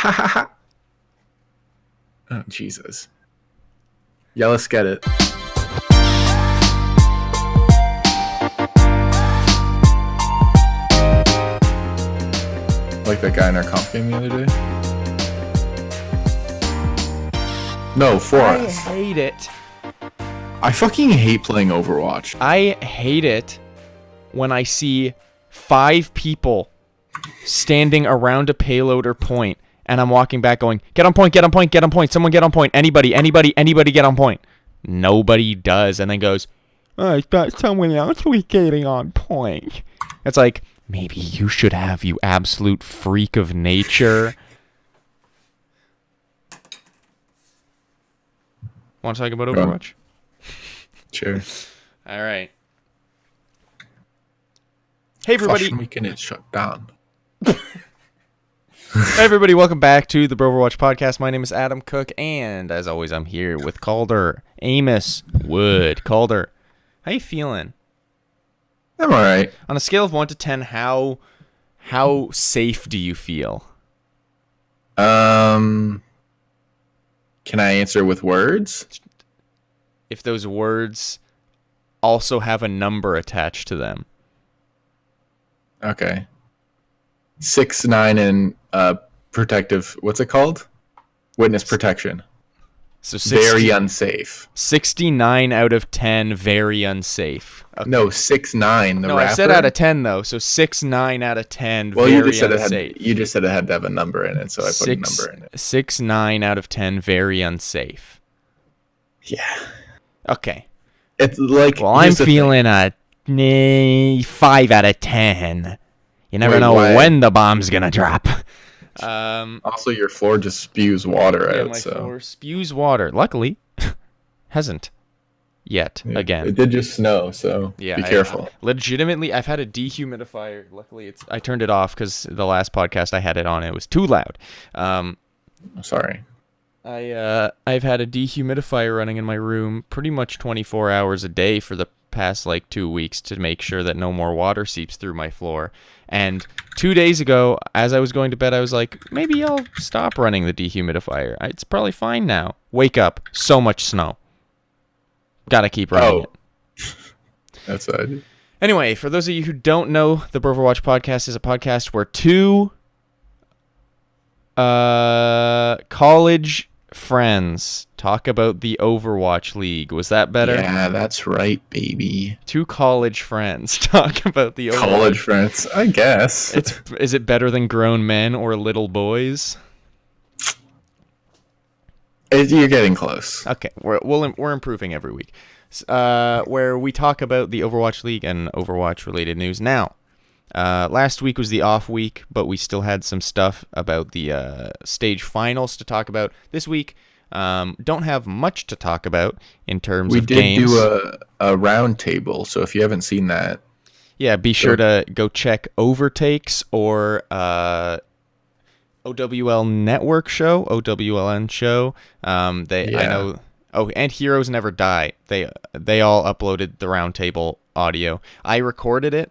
Oh, Jesus. Yeah, let's get it. Like that guy in our comp game the other day? No, for I us. hate it. I fucking hate playing Overwatch. I hate it when I see 5 people standing around a payload or point, and I'm walking back going, get on point, get on point, get on point, someone get on point, anybody get on point. Nobody does, and then goes, oh, I thought someone else was getting on point. It's like, maybe you should have, you absolute freak of nature. Want to talk about Overwatch? Sure. All right. Hey, everybody. Flush making it shut down. Hey, everybody. Welcome back to the Broverwatch podcast. My name is Adam Cook, and as always, I'm here with Calder, Amos, Wood. Calder, how you feeling? I'm all right. On a scale of 1 to 10, how safe do you feel? Can I answer with words? If those words also have a number attached to them. Okay. 6'9" and protective. What's it called? Witness protection. So Very unsafe. 69 out of 10, very unsafe. Okay. No, 6'9". No, rapper. I said out of 10 though. So 6-9 out of 10, Well, very you just said unsafe. you just said it had to have a number in it, so I put a number in it. 6-9 out of 10, very unsafe. Yeah. Okay. It's like. Well, I'm feeling a 5 out of 10. You never Wait, know why? when the bomb's gonna drop. Also, your floor just spews water Yeah, out. my So floor spews water. Luckily, hasn't yet. Yeah, Again. it did just snow, so Yeah, be careful. Legitimately, I've had a dehumidifier. Luckily, I turned it off because the last podcast I had it on, it was too loud. I'm sorry. I've had a dehumidifier running in my room pretty much 24 hours a day for the past 2 weeks to make sure that no more water seeps through my floor. And 2 days ago, as I was going to bed, I was like, maybe I'll stop running the dehumidifier. It's probably fine now. Wake up, so much snow. Gotta keep running it. That's what I do. Anyway, for those of you who don't know, the Broverwatch podcast is a podcast where 2 college friends talk about the Overwatch League. Was that better? Yeah, that's right, baby. 2 college friends talk about the Overwatch. College friends, I guess. Is it better than grown men or little boys? You're getting close. Okay, we're improving every week. Where we talk about the Overwatch League and Overwatch related news. Now, last week was the off week, but we still had some stuff about the stage finals to talk about. This week, don't have much to talk about in terms of games. We did do a round table, so if you haven't seen that, yeah, be sure to go check Overtakes or OWL Network show, OWLN show. I know. Oh, and Heroes Never Die. They all uploaded the roundtable audio. I recorded it,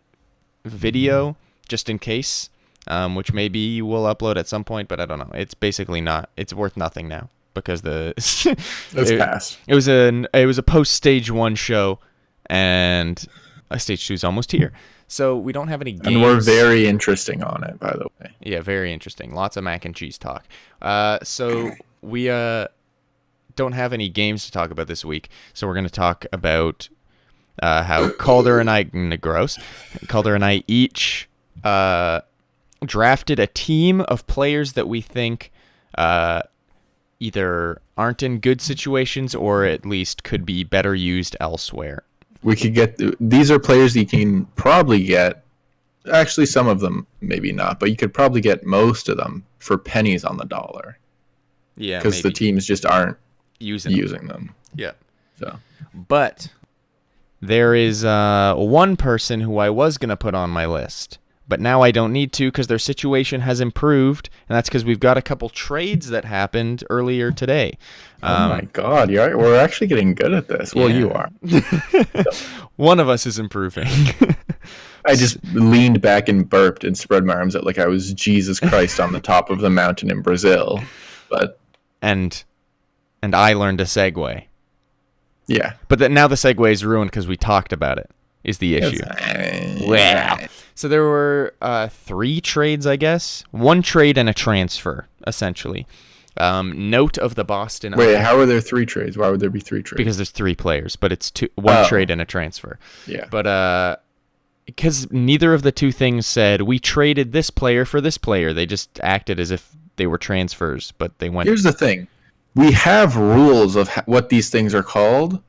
video, just in case, which maybe we'll upload at some point, but I don't know. It's basically not. It's worth nothing now because it's passed. It was a post stage 1 show, and stage 2 is almost here. So we don't have any games. And we're very interesting on it, by the way. Yeah, very interesting. Lots of mac and cheese talk. So we don't have any games to talk about this week. So we're going to talk about how Calder and I, Calder and I each drafted a team of players that we think either aren't in good situations or at least could be better used elsewhere. We could get these are players you can probably get. Actually, some of them maybe not, but you could probably get most of them for pennies on the dollar. Yeah, because the teams just aren't using them. Yeah. So, but there is one person who I was gonna put on my list, but now I don't need to because their situation has improved, and that's because we've got a couple trades that happened earlier today. Oh my God, we're actually getting good at this. Well, Yeah. you are. One of us is improving. I just leaned back and burped and spread my arms out like I was Jesus Christ on the top of the mountain in Brazil. But and I learned a segue. yeah. But now the segue is ruined because we talked about it, is the issue. Wow. So there were 3 trades, I guess. 1 trade and a transfer, essentially. Note of the Boston. Wait, how are there 3 trades? Why would there be 3 trades? Because there's 3 players, but it's 1 trade and a transfer. Yeah. But because neither of the 2 things said we traded this player for this player. They just acted as if they were transfers, but they went. Here's the thing. We have rules of what these things are called.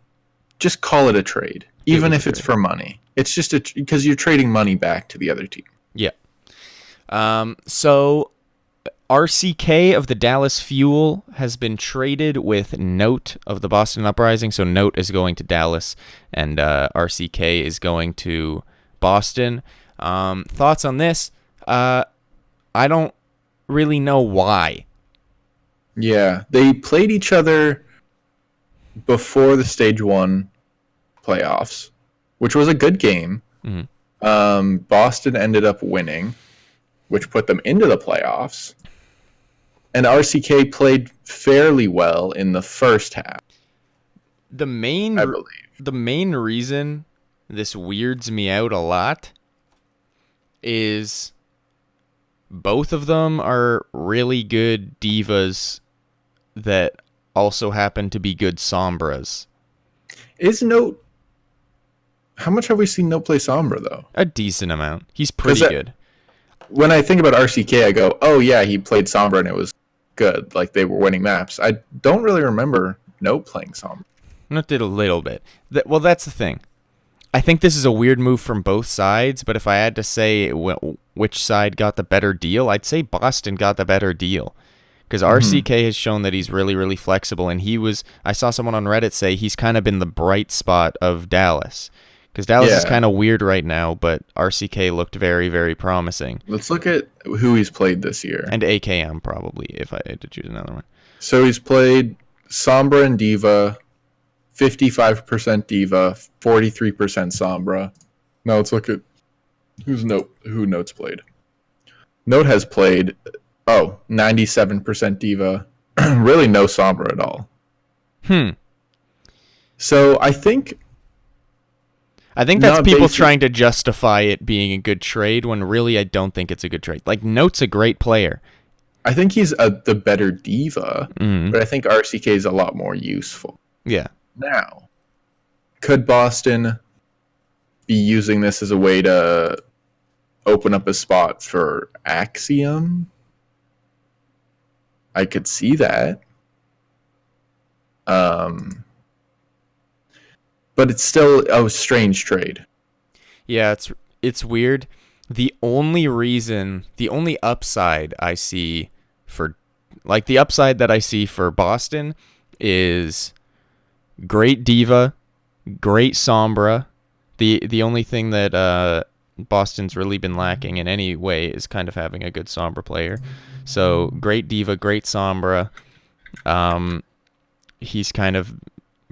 Just call it a trade, even if it's for money. It's just because you're trading money back to the other team. Yeah. So RCK of the Dallas Fuel has been traded with Note of the Boston Uprising. So Note is going to Dallas, and RCK is going to Boston. Thoughts on this? I don't really know why. Yeah, they played each other before the Stage 1 playoffs, which was a good game. Mm-hmm. Boston ended up winning, which put them into the playoffs. And RCK played fairly well in the first half. The main reason this weirds me out a lot is both of them are really good divas that also happen to be good Sombras. Is Note... How much have we seen Note play Sombra, though? A decent amount. He's pretty good. When I think about RCK, I go, oh yeah, he played Sombra and it was good. Like, they were winning maps. I don't really remember Note playing Sombra. Note did a little bit. Well, that's the thing. I think this is a weird move from both sides, but if I had to say which side got the better deal, I'd say Boston got the better deal. Because RCK has shown that he's really, really flexible, and I saw someone on Reddit say he's kind of been the bright spot of Dallas. Because Dallas is kind of weird right now, but RCK looked very, very promising. Let's look at who he's played this year. And AKM, probably, if I had to choose another one. So he's played Sombra and Diva, 55% Diva, 43% Sombra. Now let's look at who Note's played. Note has played, 97% Diva, really no Sombra at all. So I think that's people trying to justify it being a good trade when really I don't think it's a good trade. Like, Note's a great player. I think he's the better diva, but I think RCK is a lot more useful. Yeah. Now, could Boston be using this as a way to open up a spot for Axiom? I could see that. But it's still a strange trade. Yeah, it's weird. The only upside I see for, like, the upside that I see for Boston is great diva, great Sombra. The only thing that Boston's really been lacking in any way is kind of having a good Sombra player. So great diva, great Sombra. He's kind of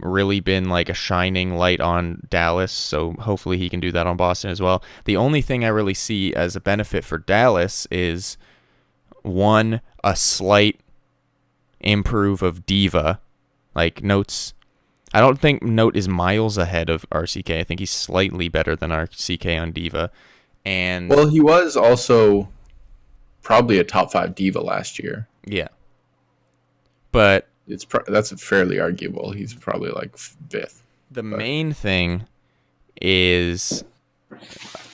really been like a shining light on Dallas, so hopefully he can do that on Boston as well. The only thing I really see as a benefit for Dallas is, one, a slight improve of diva. Like, I don't think Note is miles ahead of RCK. I think he's slightly better than RCK on diva. And well, he was also probably a top 5 diva last year. Yeah. But that's fairly arguable. He's probably like 5th. The main thing is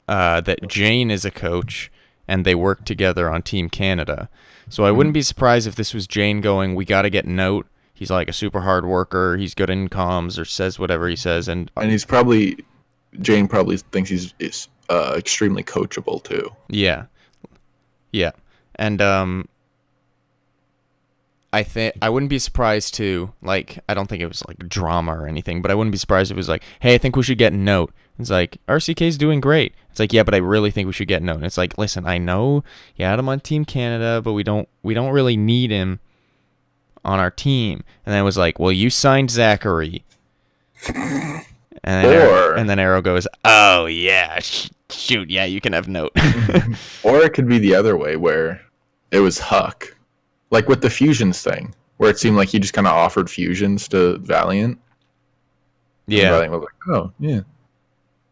that Jane is a coach and they work together on Team Canada. So I wouldn't be surprised if this was Jane going, we got to get Note. He's like a super hard worker. He's good in comms or says whatever he says. And Jane probably thinks he's extremely coachable too. Yeah. Yeah. And I wouldn't be surprised to, like, I don't think it was like drama or anything, but I wouldn't be surprised if it was like, hey, I think we should get Note. It's like, RCK's doing great. It's like, yeah, but I really think we should get Note. And it's like, listen, I know you had him on Team Canada, but we don't really need him on our team. And then it was like, well, you signed Zachary. And then Arrow goes, oh yeah, Shoot, yeah, you can have Note. Or it could be the other way where it was Huck. Like with the fusions thing, where it seemed like he just kind of offered fusions to Valiant. And Yeah. Valiant was like, oh, yeah.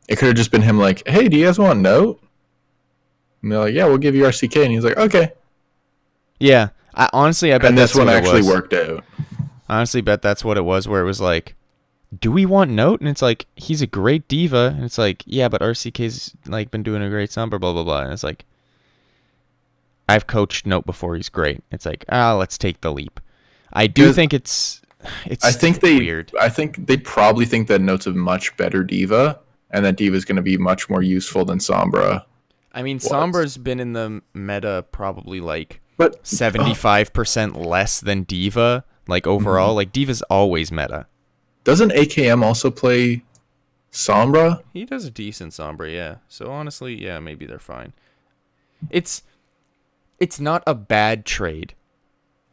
It could have just been him like, hey, do you guys want Note? And they're like, yeah, we'll give you RCK. And he's like, okay. Yeah. Honestly, I bet And that's this one what actually it was. worked out. Honestly, bet that's what it was, where it was like, do we want Note? And it's like, he's a great diva. And it's like, yeah, but RCK's like been doing a great Sombra, blah, blah, blah. And it's like, I've coached Note before, he's great. It's like, let's take the leap. I do think it's weird. I think they probably think that Note's a much better diva, and that diva's going to be much more useful than Sombra. I mean, Sombra's been in the meta probably like but 75% less than Diva, like overall. Mm-hmm. Like Diva's always meta. Doesn't AKM also play Sombra? He does a decent Sombra, yeah. So honestly, yeah, maybe they're fine. It's not a bad trade.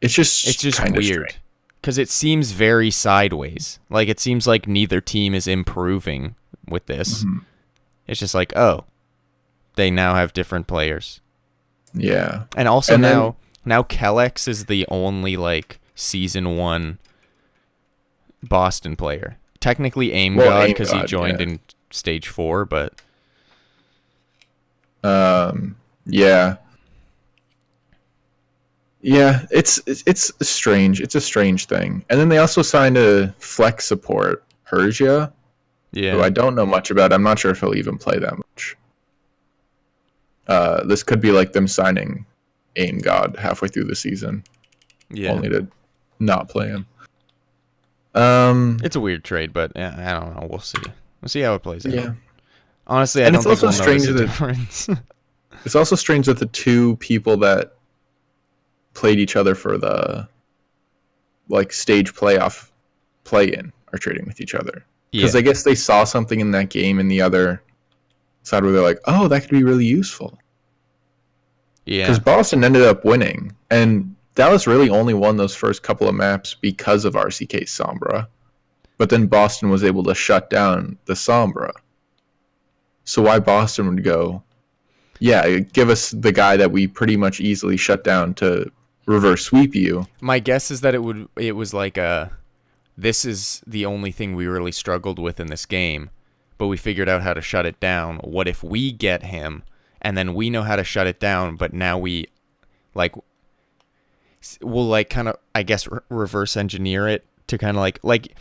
It's just weird because it seems very sideways. Like it seems like neither team is improving with this. Mm-hmm. It's just like, oh, they now have different players. Yeah. And also now Kellex is the only like season 1 Boston player. Technically Aim God because he joined in stage 4, but yeah. Yeah, it's strange. It's a strange thing. And then they also signed a flex support, Persia. Yeah. Who I don't know much about. I'm not sure if he'll even play that much. This could be like them signing Aim God halfway through the season. Yeah. Only to not play him. It's a weird trade, but yeah, I don't know. We'll see. We'll see how it plays out. Yeah. Honestly, I don't think we'll notice a difference. It's also strange that the two people that played each other for the like stage playoff play-in are trading with each other. Because I guess they saw something in that game in the other side where they're like, oh, that could be really useful. Yeah. Because Boston ended up winning, and Dallas really only won those first couple of maps because of RCK's Sombra. But then Boston was able to shut down the Sombra. So why Boston would go, yeah, give us the guy that we pretty much easily shut down to reverse sweep you. My guess is that it was like this is the only thing we really struggled with in this game, but we figured out how to shut it down. What if we get him, and then we know how to shut it down, but now we'll like kind of, I guess, reverse engineer it to kind of like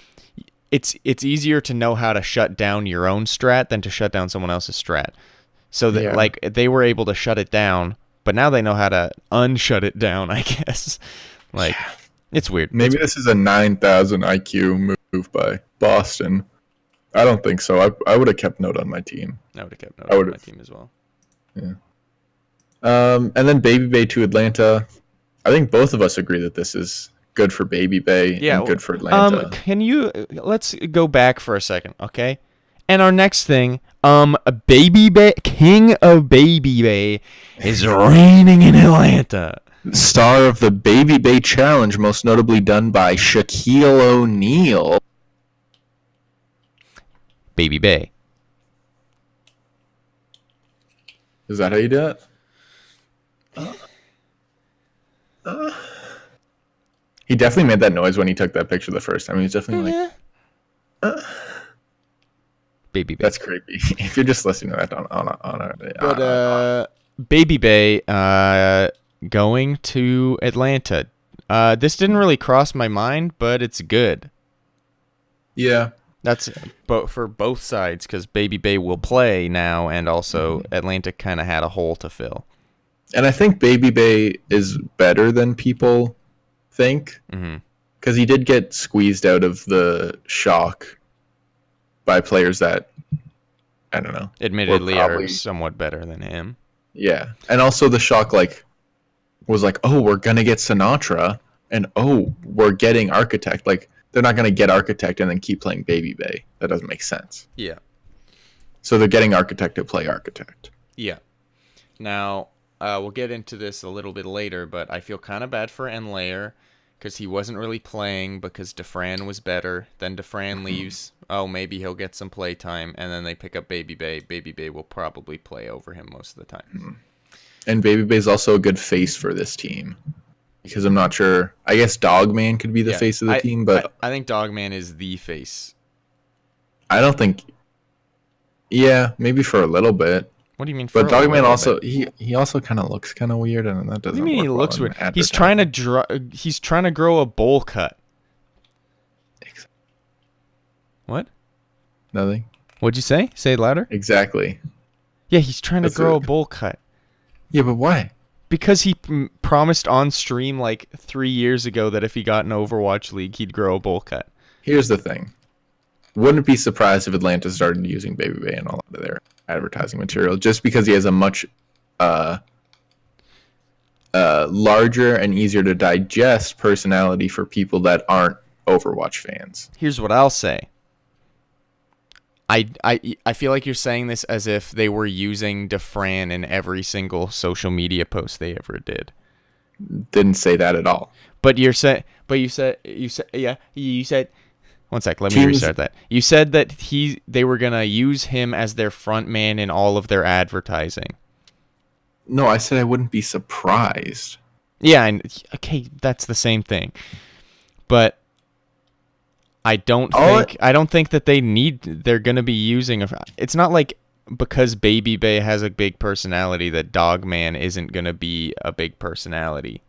it's easier to know how to shut down your own strat than to shut down someone else's strat. So that like they were able to shut it down, but now they know how to unshut it down, I guess. Like, it's weird. Maybe this is a 9,000 IQ move by Boston. I don't think so. I would have kept Note on my team. I would have kept Note on my team as well. Yeah. And then Babybay to Atlanta. I think both of us agree that this is good for Babybay and good for Atlanta. Let's go back for a second, okay? And our next thing, Babybay, King of Babybay, is reigning in Atlanta. Star of the Babybay Challenge, most notably done by Shaquille O'Neal. Babybay. Is that how you do it? He definitely made that noise when he took that picture the first time. He was definitely like... Babybay. That's creepy. If you're just listening to that Babybay going to Atlanta. This didn't really cross my mind, but it's good. Yeah. That's for both sides, because Babybay will play now, and also Atlanta kind of had a hole to fill. And I think Babybay is better than people think, because he did get squeezed out of the shock by players that, I don't know, admittedly are somewhat better than him. Yeah. And also the shock was like, oh, we're going to get Sinatra, and oh, we're getting Architect. Like, they're not going to get Architect and then keep playing Babybay. That doesn't make sense. Yeah. So they're getting Architect to play Architect. Yeah. Now, we'll get into this a little bit later, but I feel kind of bad for Enlayer, because he wasn't really playing because Dufran was better. Then Dufran leaves. Oh, maybe he'll get some play time, and then they pick up Babybay. Babybay will probably play over him most of the time. And Babybay's also a good face for this team. Because I'm not sure. I guess Dogman could be the face of the team, but I think Dogman is the face. I don't think. Yeah, maybe for a little bit. What do you mean? But Dogman also he also kind of looks kind of weird, and that doesn't. What do you mean he looks weird? He's trying to grow a bowl cut. What? Nothing. What'd you say? Say it louder. Exactly. Yeah, he's trying to grow a bowl cut. Yeah, but why? Because he promised on stream like 3 years ago that if he got an Overwatch League, he'd grow a bowl cut. Here's the thing. Wouldn't be surprised if Atlanta started using Babybay in a lot of their advertising material, just because he has a much larger and easier to digest personality for people that aren't Overwatch fans. Here's what I'll say. I feel like you're saying this as if they were using Dufran in every single social media post they ever did. Didn't say that at all. But you said one sec, let me restart that. You said that they were gonna use him as their front man in all of their advertising. No, I said I wouldn't be surprised. Yeah, and okay, that's the same thing. But I don't think that they're gonna be using it's not like because Babybay has a big personality that Dogman isn't gonna be a big personality.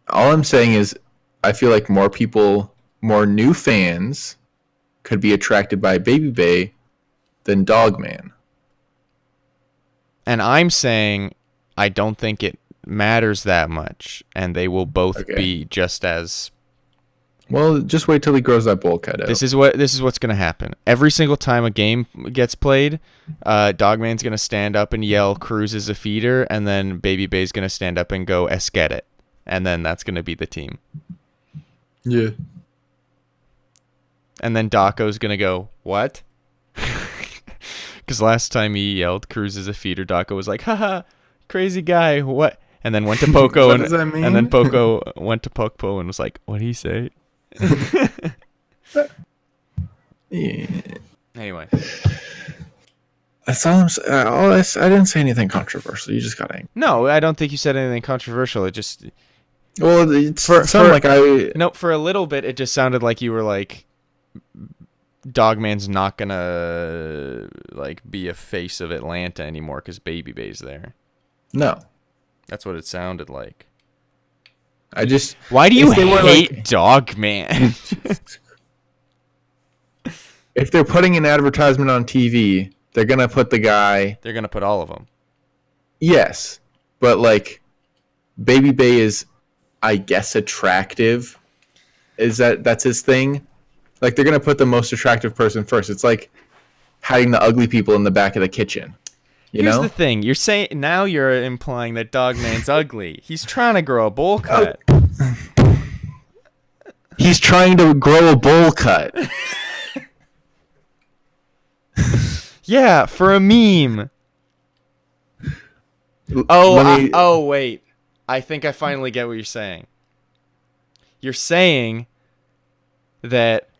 All I'm saying is I feel like more new fans could be attracted by Babybay than Dogman. And I'm saying I don't think it matters that much, and they will both be just as. Well, just wait till he grows that bowl cut out. This is what's gonna happen. Every single time a game gets played, Dogman's gonna stand up and yell, "Cruz is a feeder," and then Babybay's gonna stand up and go, "Esket it," and then that's gonna be the team. Yeah. And then Daco's gonna go, "What?" Because last time he yelled, "Cruz is a feeder," Daco was like, "Haha, crazy guy, what?" And then went to Poco what does that mean? And then Poco went to Poco and was like, "What'd he say?" Yeah. Anyway, that's all I'm saying. I didn't say anything controversial. You just got angry. No, I don't think you said anything controversial. It just for a little bit it just sounded like you were like, Dogman's not gonna like be a face of Atlanta anymore because Babybay's there. No, that's what it sounded like. Why do you hate Dogman? If they're putting an advertisement on TV, they're gonna put the guy. They're gonna put all of them. Yes, but like, Babybay is, I guess, attractive. That's his thing? Like, they're gonna put the most attractive person first. It's like hiding the ugly people in the back of the kitchen. Here's the thing. You're implying that Dogman's ugly. He's trying to grow a bowl cut. He's trying to grow a bowl cut. Yeah, for a meme. Wait. I think I finally get what you're saying. You're saying that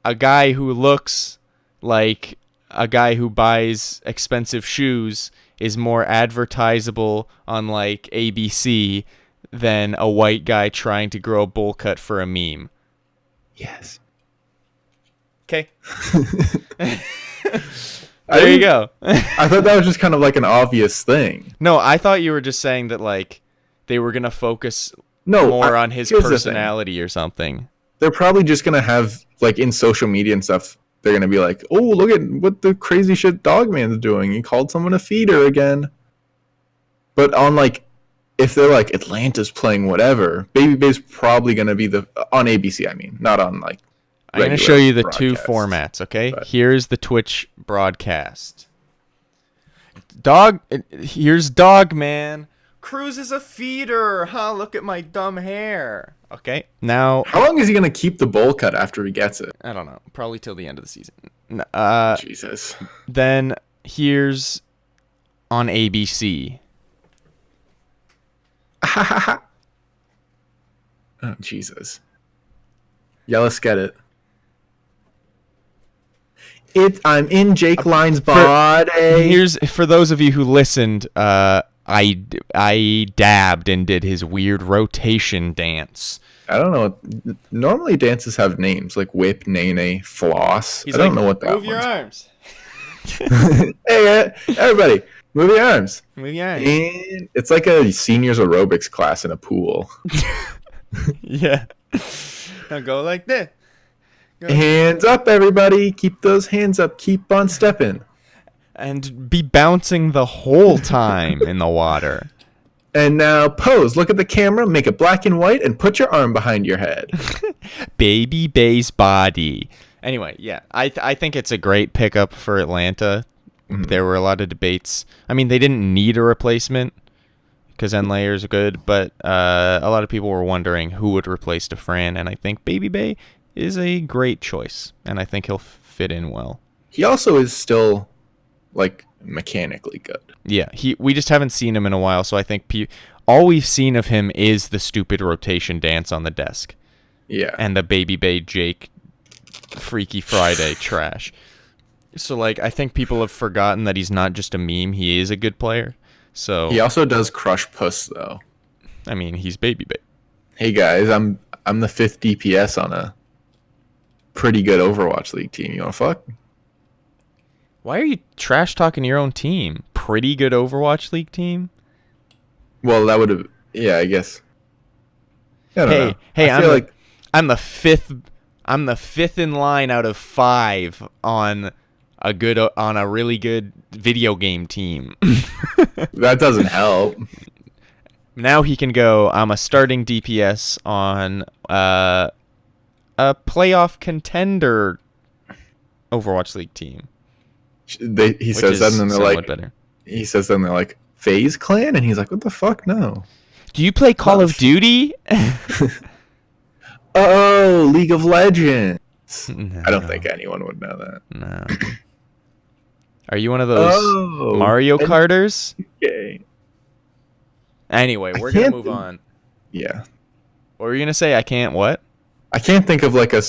a guy who looks like a guy who buys expensive shoes is more advertisable on like ABC than a white guy trying to grow a bowl cut for a meme. Yes. Okay. There you go. I thought that was just kind of like an obvious thing. No, I thought you were just saying that like they were going to focus more on his personality or something. They're probably just going to have like in social media and stuff, they're going to be like, "Oh, look at what the crazy shit Dogman's doing. He called someone a feeder again." But on like, if they're like Atlanta's playing whatever, Babybay's probably going to be on ABC. I mean, not on like. I'm going to show you the two formats. Okay, but here's the Twitch broadcast. Here's Dogman. Cruz is a feeder. Huh? Look at my dumb hair. Okay, now. How long is he going to keep the bowl cut after he gets it? I don't know. Probably till the end of the season. Jesus. Then here's on ABC. Oh, Jesus. Yeah, let's get it. I'm in Jake Line's body. Here's for those of you who listened. I dabbed and did his weird rotation dance. I don't know. Normally dances have names like whip, nene, floss. I don't know what that move your arms. Hey, everybody, move your arms. Move your arms. And it's like a seniors aerobics class in a pool. Yeah. Now go like this. Go. Hands up, everybody. Keep those hands up. Keep on stepping. And be bouncing the whole time in the water. And now pose. Look at the camera. Make it black and white, and put your arm behind your head. Babybay's body. Anyway, yeah, I think it's a great pickup for Atlanta. Mm-hmm. There were a lot of debates. I mean, they didn't need a replacement because Enlayer's good, but a lot of people were wondering who would replace DeFran, and I think Babybay is a great choice, and I think he'll fit in well. He also is still, like, mechanically good. Yeah, we just haven't seen him in a while, so I think all we've seen of him is the stupid rotation dance on the desk. Yeah. And the Babybay Jake Freaky Friday trash. So, like, I think people have forgotten that he's not just a meme. He is a good player. So he also does crush puss, though. I mean, he's Babybay. Hey, guys, I'm the 5th DPS on a pretty good Overwatch League team. You want to fuck? Why are you trash talking your own team? Pretty good Overwatch League team? Well, that would have... Yeah, I guess. I don't know. Hey, I'm the fifth in line out of 5 on a really good video game team. That doesn't help. Now he can go, I'm a starting DPS on a playoff contender Overwatch League team. He says that, and then they're like, better. He says that, and they're like, FaZe Clan? And he's like, what the fuck? No. Do you play Call of Duty? Oh, League of Legends. No. I don't think anyone would know that. No. Are you one of those Mario Karters? Okay. Anyway, we're going to move on. Yeah. What were you going to say? I can't what? I can't think of like a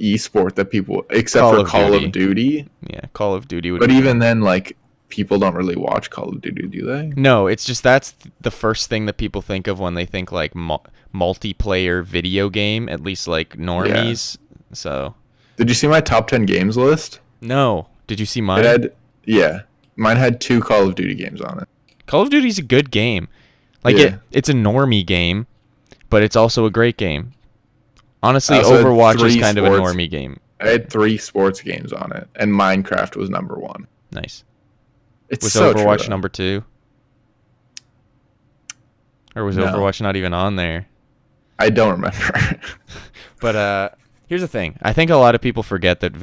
esport that people, except for Call of Duty. Yeah, Call of Duty would But be even then, like, people don't really watch Call of Duty, do they? No, it's just that's the first thing that people think of when they think like multiplayer video game, at least like normies. Yeah. So, did you see my top 10 games list? No. Did you see mine? Mine had 2 Call of Duty games on it. Call of Duty's a good game. Like it's a normie game, but it's also a great game. Honestly, Overwatch is kind of a normie game. I had 3 sports games on it, and Minecraft was number 1. Nice. Was so Overwatch number 2? Or was Overwatch not even on there? I don't remember. But here's the thing. I think a lot of people forget that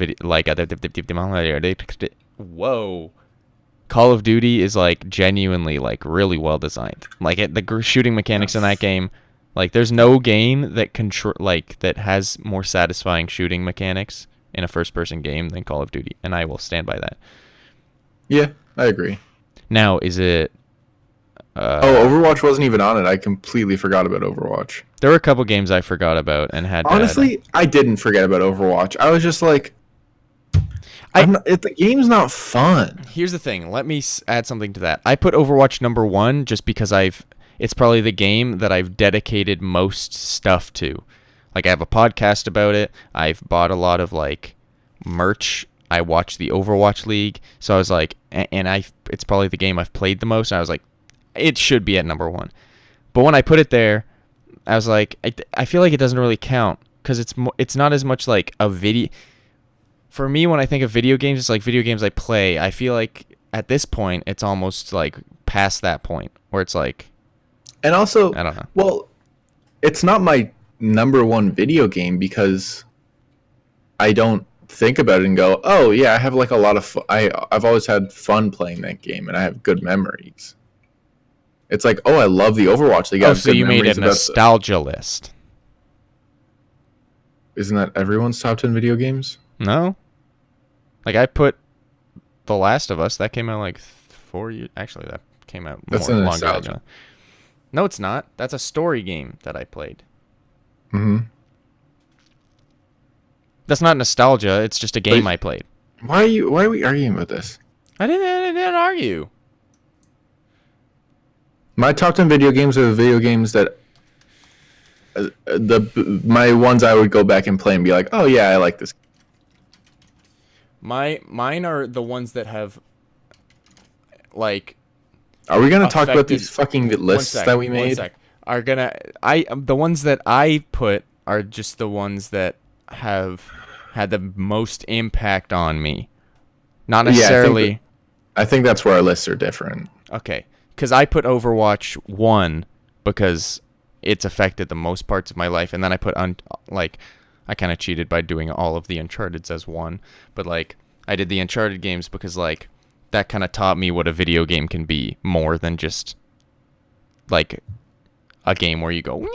Call of Duty is like genuinely like really well designed. Like the shooting mechanics in that game, like there's no game that that has more satisfying shooting mechanics in a first-person game than Call of Duty, and I will stand by that. Yeah, I agree. Now, is it... Overwatch wasn't even on it. I completely forgot about Overwatch. There were a couple games I forgot about and had... Honestly, I didn't forget about Overwatch. I was just like... the game's not fun. Here's the thing. Let me add something to that. I put Overwatch number 1 just because it's probably the game that I've dedicated most stuff to. Like, I have a podcast about it. I've bought a lot of, like, merch. I watched the Overwatch League. So I was like, it's probably the game I've played the most. And I was like, it should be at number 1. But when I put it there, I was like, I feel like it doesn't really count because it's not as much like a video. For me, when I think of video games, it's like video games I play. I feel like at this point, it's almost like past that point where it's like... And also, I don't know. Well, it's not my number 1 video game because I don't think about it and go, oh, yeah, I have like a lot of fun. I've always had fun playing that game and I have good memories. It's like, oh, I love the Overwatch League. Oh, so you made a nostalgia list. Isn't that everyone's top 10 video games? No. Like, I put The Last of Us. That came out like 4 years. Actually, that came out That's longer nostalgia. ago. No, it's not. That's a story game that I played. Mm-hmm. That's not nostalgia. It's just a game I played. Why are we arguing about this? I didn't argue. My top 10 video games are the video games that my ones I would go back and play and be like, oh yeah, I like this. Mine are the ones that have, like. Are we gonna talk about these fucking lists that we made? The ones that I put are just the ones that have had the most impact on me. Not necessarily. Yeah, I think that's where our lists are different. Okay, because I put Overwatch 1 because it's affected the most parts of my life, and then I put I kind of cheated by doing all of the Uncharted's as 1, but like I did the Uncharted games because like that kind of taught me what a video game can be more than just like a game where you go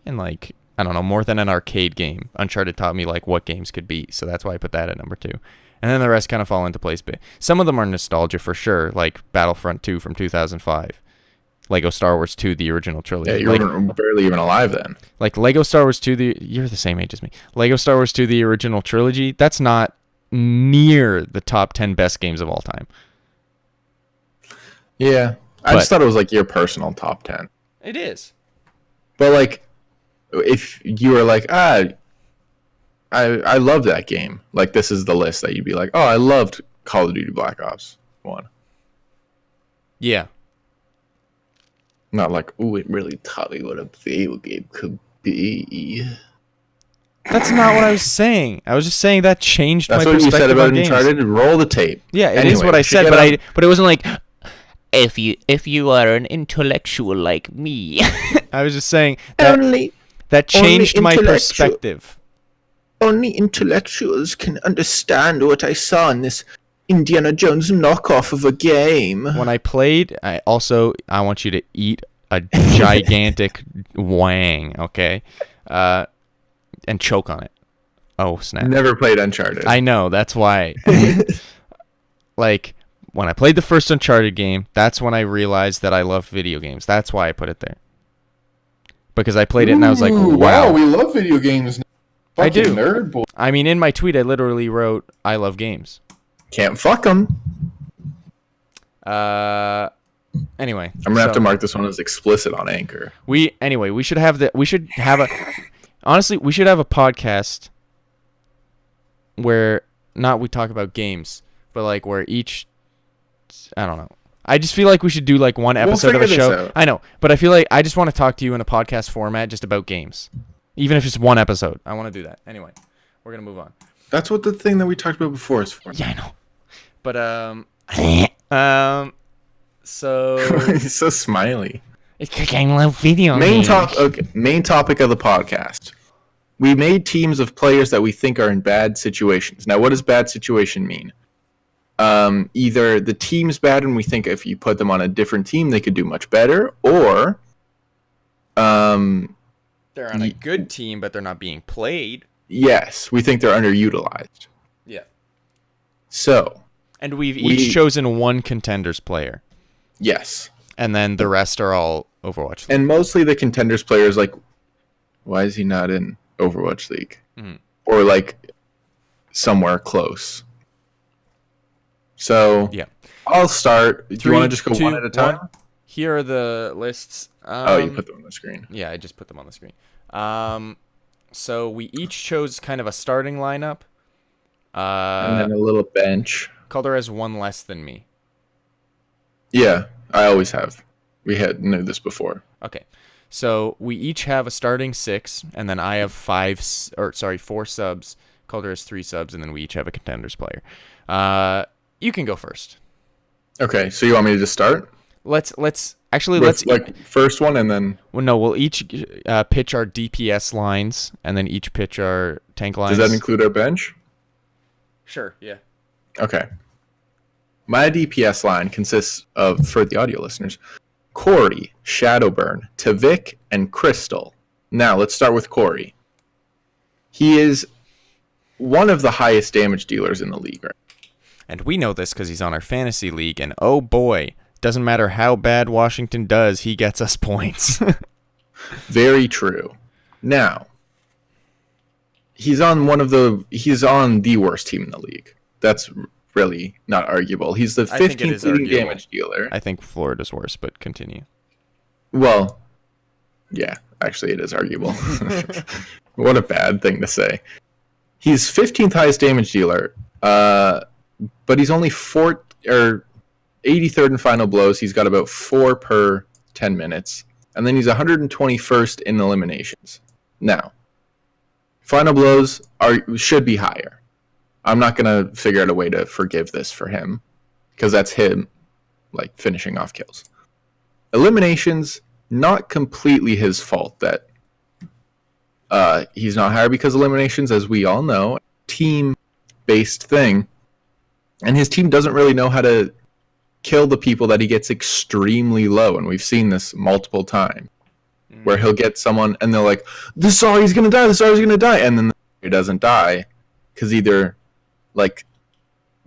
and like I don't know, more than an arcade game. Uncharted taught me like what games could be, so that's why I put that at number 2. And then the rest kind of fall into place. But some of them are nostalgia for sure, like Battlefront 2 from 2005. Lego Star Wars 2, the original trilogy. Yeah, you were barely even alive then. Like Lego Star Wars 2, you're the same age as me. Lego Star Wars 2, the original trilogy, that's not near the top 10 best games of all time. Yeah. I just thought it was like your personal top 10. It is. But like, if you were like, I love that game. Like, this is the list that you'd be like, oh, I loved Call of Duty Black Ops 1. Yeah. Not like, ooh, it really taught me what a video game could be. That's not what I was saying. I was just saying that changed my perspective on games. That's what you said about Uncharted. Roll the tape. Yeah, it is what I said, but it wasn't like, if you are an intellectual like me. I was just saying that changed my perspective. Only intellectuals can understand what I saw in this Indiana Jones knockoff of a game. When I played, I want you to eat a gigantic wang, okay? And choke on it. Oh, snap. Never played Uncharted. I know, that's why. Like, when I played the first Uncharted game, that's when I realized that I loved video games. That's why I put it there. Because I played it and I was like, wow. We love video games now. I do. Nerd boy. I mean, in my tweet, I literally wrote, I love games. Can't fuck them. Anyway. I'm going to have to mark this one as explicit on Anchor. We should have a podcast where not we talk about games, but like where each, I don't know. I just feel like we should do like one episode of a show. I know, but I feel like I just want to talk to you in a podcast format just about games. Even if it's one episode. I want to do that. Anyway, we're going to move on. That's what the thing that we talked about before is for. Yeah, I know. But, so... He's so smiley. It's because I love video games. Main topic of the podcast. We made teams of players that we think are in bad situations. Now, what does bad situation mean? Either the team's bad and we think if you put them on a different team, they could do much better, or... they're on a good team, but they're not being played. Yes, we think they're underutilized. Yeah. So. And we've each chosen one contenders player. Yes. And then the rest are all Overwatch League. And mostly the contenders players, like, why is he not in Overwatch League? Mm-hmm. Or, like, somewhere close. So, yeah. I'll start. Do you want to just go one at a time? Here are the lists. You put them on the screen. Yeah, I just put them on the screen. So we each chose kind of a starting lineup. And then a little bench. Calder has one less than me. Yeah, I always have. We knew this before. Okay. So we each have a starting 6, and then I have 4 subs. Calder has 3 subs, and then we each have a contenders player. You can go first. Okay, so you want me to just start? Let's like first one and then. Well, no, we'll each pitch our DPS lines and then each pitch our tank lines. Does that include our bench? Sure. Yeah. Okay. My DPS line consists of, for the audio listeners, Corey, Shadowburn, Tavik, and Crystal. Now let's start with Corey. He is one of the highest damage dealers in the league, right? And we know this because he's on our fantasy league, and oh boy. Doesn't matter how bad Washington does, he gets us points. Very true. Now, he's on the worst team in the league. That's really not arguable. He's the 15th leading damage dealer. I think Florida's worse, but continue. Well, yeah, actually it is arguable. What a bad thing to say. He's 15th highest damage dealer, but he's only 83rd in final blows. He's got about 4 per 10 minutes. And then he's 121st in eliminations. Now, final blows should be higher. I'm not going to figure out a way to forgive this for him, because that's him, like, finishing off kills. Eliminations, not completely his fault that he's not higher, because eliminations, as we all know, team-based thing, and his team doesn't really know how to kill the people that he gets extremely low, and we've seen this multiple times, where he'll get someone, and they're like, this Zarya's gonna die, and then he doesn't die, because either, like,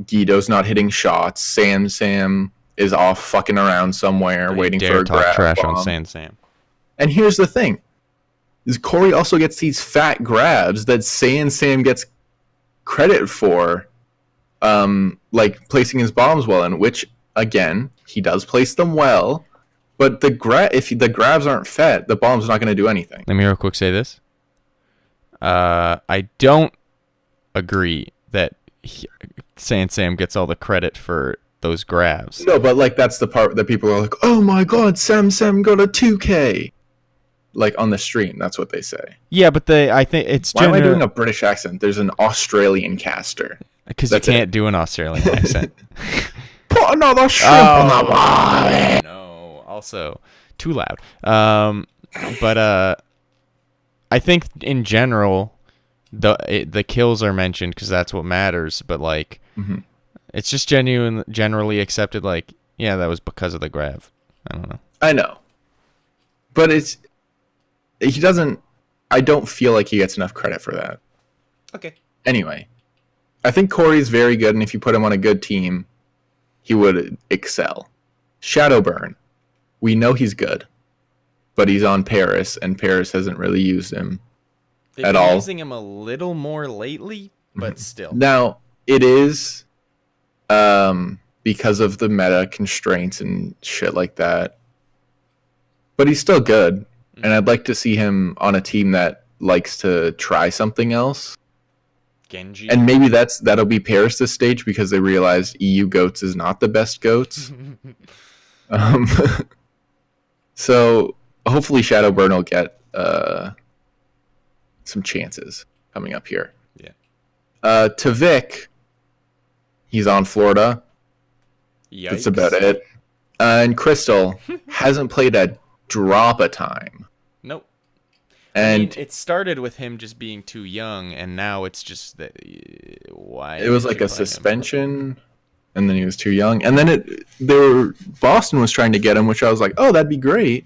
Guido's not hitting shots, Sam is off fucking around somewhere, waiting for a grab trash bomb. on Sam. And here's the thing, is Corey also gets these fat grabs that Sam gets credit for, like, placing his bombs well, in which, again, he does place them well, but if the grabs aren't fat, the bomb's not going to do anything. Let me real quick say this. I don't agree that Sam gets all the credit for those grabs. No, but like that's the part that people are like, "Oh my God, Sam got a 2K." Like on the stream, that's what they say. Yeah, but I think it's. Why am I doing a British accent? There's an Australian caster. Because you can't do an Australian accent. Put another shrimp on the body. No, also too loud. But I think in general, the kills are mentioned because that's what matters. But like, it's just generally accepted. Like, yeah, that was because of the grab. I don't know. I know, but he doesn't. I don't feel like he gets enough credit for that. Okay. Anyway, I think Corey's very good, and if you put him on a good team, he would excel. Shadowburn, we know he's good, but he's on Paris, and Paris hasn't really used him at all. Using him a little more lately, but still. Now, it is because of the meta constraints and shit like that, but he's still good, and I'd like to see him on a team that likes to try something else. Genji. And maybe that'll be Paris this stage because they realize EU goats is not the best goats. So hopefully Shadowburn will get some chances coming up here. Yeah. Tavik, he's on Florida. Yikes. That's about it. And Crystal hasn't played a drop of time. Nope. And I mean, it started with him just being too young, and now it's just that why? It was like a suspension, and then he was too young, and then Boston was trying to get him, which I was like, oh, that'd be great,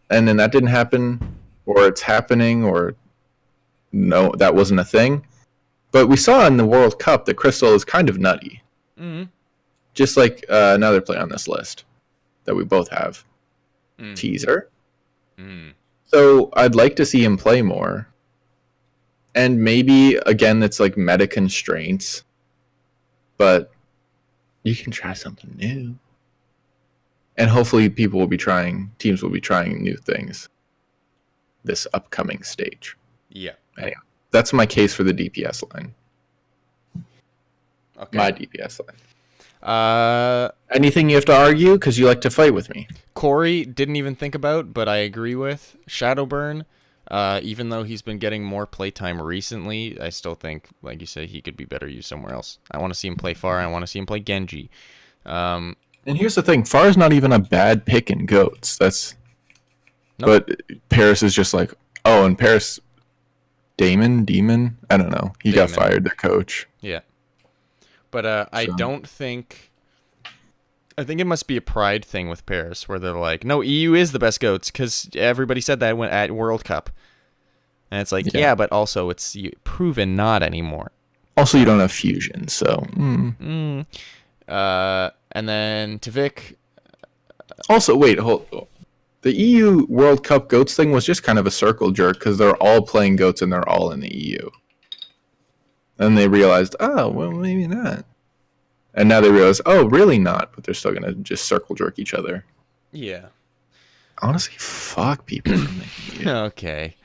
and then that didn't happen, or it's happening, or no, that wasn't a thing. But we saw in the World Cup that Crystal is kind of nutty, just like another player on this list that we both have, Teaser. So I'd like to see him play more. And maybe, again, it's like meta constraints. But you can try something new. And hopefully teams will be trying new things this upcoming stage. Yeah. Anyway, that's my case for the DPS line. Okay. My DPS line. Anything you have to argue? Because you like to fight with me. Corey didn't even think about, but I agree with. Shadowburn, even though he's been getting more playtime recently, I still think, like you said, he could be better used somewhere else. I want to see him play Pharah. I want to see him play Genji. And here's the thing. Pharah's not even a bad pick in GOATs. Nope. But Paris is just like, oh, and Paris, Demon? I don't know. He got fired, the coach. Yeah. But I don't think... I think it must be a pride thing with Paris, where they're like, no, EU is the best GOATs, because everybody said that at World Cup. And it's like, yeah but also it's proven not anymore. Also, you don't have fusion, so... And then Tavik... Also, wait, hold... The EU World Cup goats thing was just kind of a circle jerk because they're all playing goats and they're all in the EU. And they realized, oh, well, maybe not. And now they realize, oh, really not, but they're still going to just circle jerk each other. Yeah. Honestly, fuck people from the EU. Okay.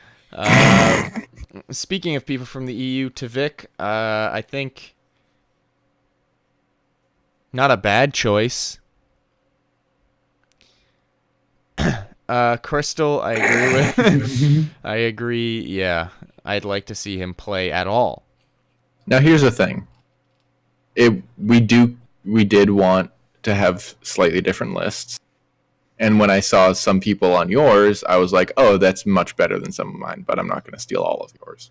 Speaking of people from the EU, to Vic, I think not a bad choice. Crystal, I agree with. I agree. Yeah, I'd like to see him play at all. Now here's the thing. We did want to have slightly different lists. And when I saw some people on yours, I was like, oh, that's much better than some of mine, but I'm not going to steal all of yours.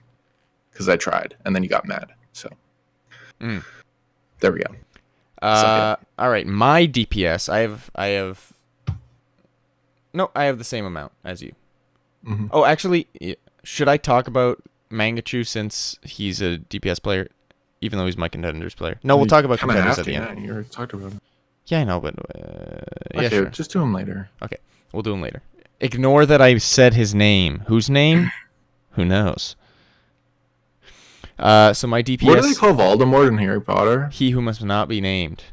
Because I tried, and then you got mad. So, there we go. All right, my DPS, I have the same amount as you. Mm-hmm. Oh, actually, should I talk about Mangachu since he's a DPS player, even though he's my contenders player? No, we'll talk about contenders at the end. You already talked about it. Yeah, I know, but okay, sure. Just do him later. Okay, we'll do him later. Ignore that I said his name. Whose name? Who knows? So my DPS. What do they call Voldemort in Harry Potter? He who must not be named.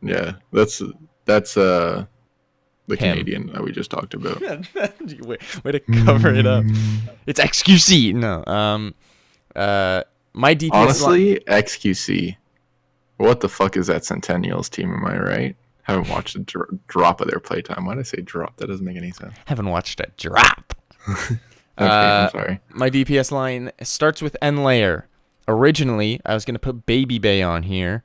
Yeah, that's the Canadian that we just talked about. way to cover it up. It's XQC. No. My DPS. Honestly, XQC. What the fuck is that Centennials team? Am I right? Haven't watched a drop of their playtime. Why did I say drop? That doesn't make any sense. Haven't watched a drop. Okay, I'm sorry. My DPS line starts with N layer. Originally, I was going to put Babybay on here,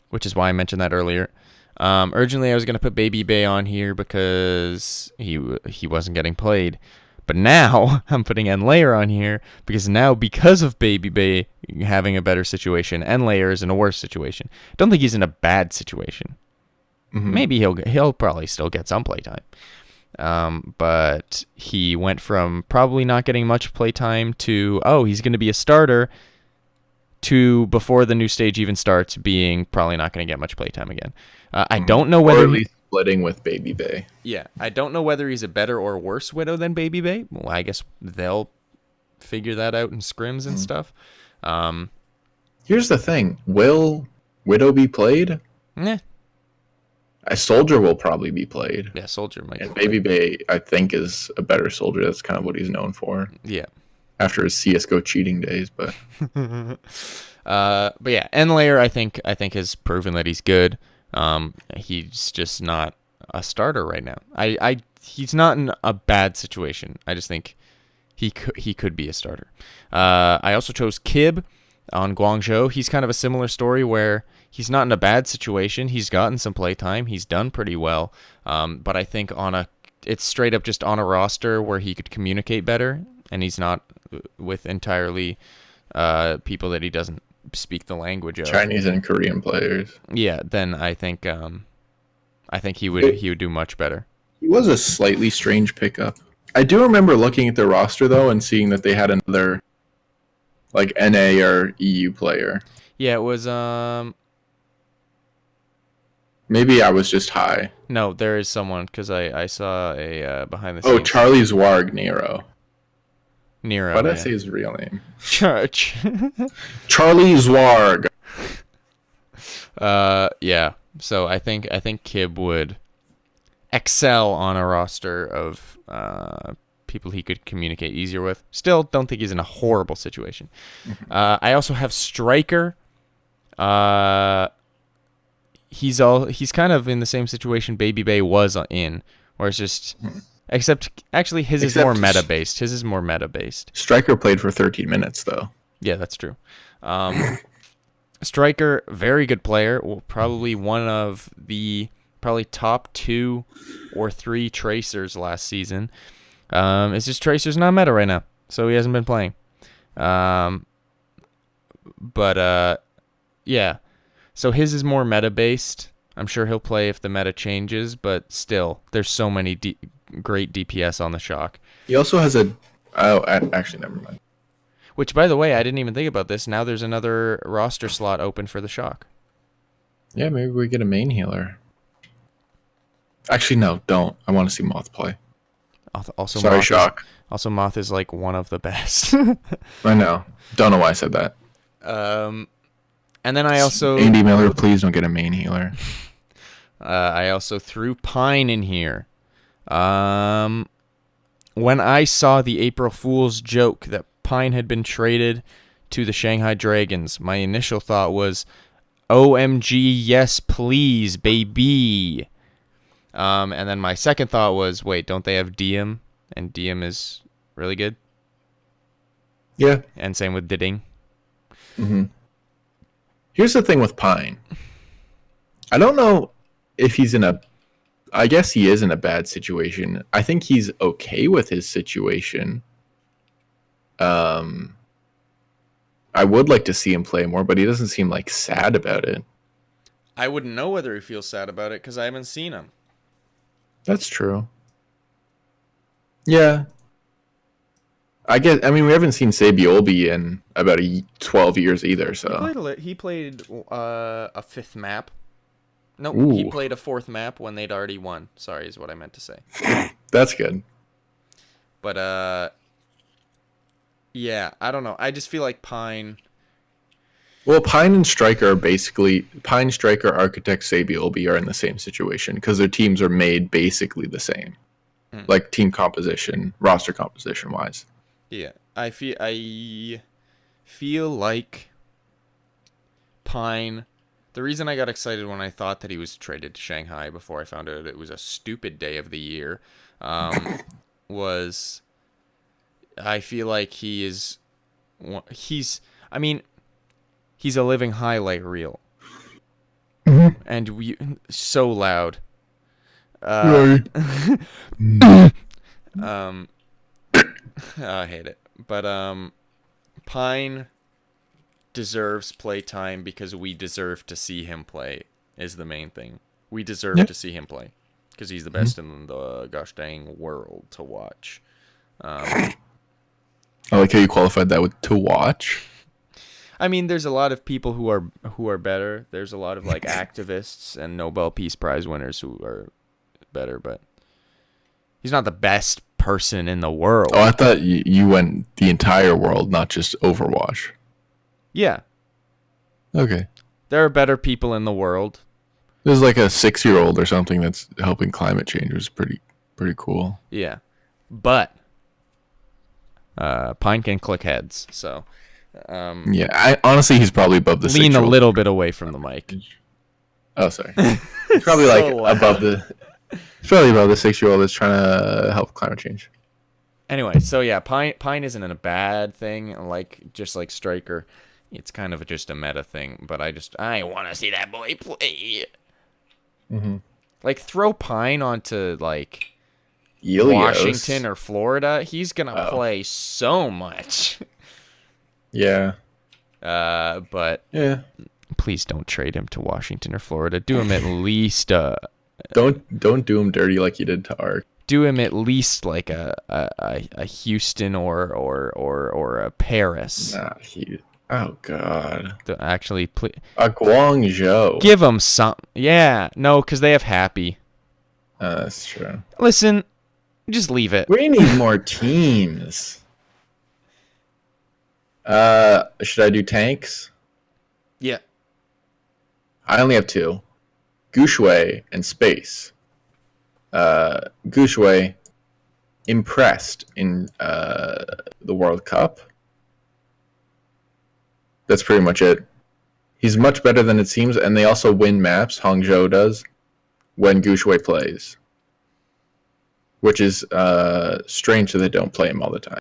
which is why I mentioned that earlier. Originally, I was going to put Babybay on here because he wasn't getting played. But now, I'm putting N layer on here because of Babybay having a better situation, N layer is in a worse situation. Don't think he's in a bad situation. Mm-hmm. Maybe he'll probably still get some playtime. But he went from probably not getting much playtime to, he's going to be a starter, to before the new stage even starts being probably not going to get much playtime again. I don't know whether... Or at least splitting with Babybay. Yeah, I don't know whether he's a better or worse Widow than Babybay. Well, I guess they'll figure that out in scrims and stuff. Here's the thing. Will Widow be played? A Soldier will probably be played. Yeah, Soldier might. And Babybay, I think, is a better Soldier. That's kind of what he's known for. Yeah. After his CSGO cheating days, but... but yeah, N layer, I think has proven that he's good. He's just not a starter right now. He's not in a bad situation. I just think he could be a starter. I also chose Kib on Guangzhou. He's kind of a similar story where he's not in a bad situation. He's gotten some playtime. He's done pretty well. But I think it's straight up just on a roster where he could communicate better, and he's not with entirely people that he doesn't speak the language of. Chinese and Korean players. Yeah, then I think he would do much better. He was a slightly strange pickup. I do remember looking at their roster though and seeing that they had another like NA or EU player. Yeah, it was maybe I was just high. No, there is someone because I saw a behind the scenes. Oh, Charlie Zwarg Nero. Why did I say his real name? Church. Charlie Zwarg. Yeah. So I think Kib would excel on a roster of people he could communicate easier with. Still, don't think he's in a horrible situation. I also have Striker. He's kind of in the same situation Babybay was in, where it's just. Except his is more meta based. Striker played for 13 minutes though. Yeah, that's true. Striker, very good player. Probably one of the top 2 or 3 tracers last season. It's just Tracer's not meta right now, so he hasn't been playing. Yeah. So his is more meta based. I'm sure he'll play if the meta changes, but still, there's so many great DPS on the Shock. He also has actually, never mind. Which, by the way, I didn't even think about this. Now there's another roster slot open for the Shock. Yeah, maybe we get a main healer. Actually, no, don't. I want to see Moth play. Also, Sorry, Shock. Moth is like one of the best. I know. Don't know why I said that. And then I also Andy Miller, please don't get a main healer. I also threw Pine in here. When I saw the April Fool's joke that Pine had been traded to the Shanghai Dragons, my initial thought was, OMG, yes, please, baby. And then my second thought was, wait, don't they have Diem? And Diem is really good. Yeah. And same with Diding. Mm-hmm. Here's the thing with Pine. I don't know if he's I guess he is in a bad situation. I think he's okay with his situation. I would like to see him play more, but he doesn't seem like sad about it. I wouldn't know whether he feels sad about it because I haven't seen him. That's true. Yeah. I mean, we haven't seen Sabiolbi in about 12 years either, so. He played a fifth map. Nope, Ooh. he played a fourth map when they'd already won. Sorry, is what I meant to say. That's good. But, yeah, I don't know. I just feel like Pine... Well, Pine and Striker are basically... Pine, Striker, Architect, Sabiolbi are in the same situation because their teams are made basically the same. Like team composition, roster composition-wise. Yeah, I feel like Pine... The reason I got excited when I thought that he was traded to Shanghai before I found out it was a stupid day of the year was I feel like he's a living highlight reel. Mm-hmm. And so loud. I hate it. But Pine deserves playtime because we deserve to see him play is the main thing. We deserve to see him play because he's the best in the gosh dang world to watch. I like how you qualified that with to watch. I mean, there's a lot of people who are better. There's a lot of like activists and Nobel Peace Prize winners who are better, but he's not the best person in the world. Oh, I thought you went the entire world, not just Overwatch. Yeah. Okay. There are better people in the world. There's like a 6-year-old or something that's helping climate change, which is pretty cool. Yeah. But Pine can click heads, so yeah, honestly he's probably above the 6-year-old. Lean a little bit away from the mic. Oh, sorry. He's probably so like above the 6-year-old that's trying to help climate change. Anyway, so yeah, Pine isn't in a bad thing, just like Striker. It's kind of just a meta thing, but I want to see that boy play. Mm-hmm. Like, throw Pine onto, like, Ilios. Washington or Florida. He's going to play so much. Yeah. But yeah, please don't trade him to Washington or Florida. Do him at least... Don't do him dirty like you did to Ark. Do him at least like a Houston or a Paris. Nah, oh God. Actually, a Guangzhou. Give him some. Yeah, no, because they have Happy. That's true. Listen, just leave it. We need more teams. Should I do tanks? Yeah. I only have 2. Gushue and Space. Gushue impressed in the World Cup. That's pretty much it. He's much better than it seems, and they also win maps, Hangzhou does, when Gushue plays. Which is strange that they don't play him all the time.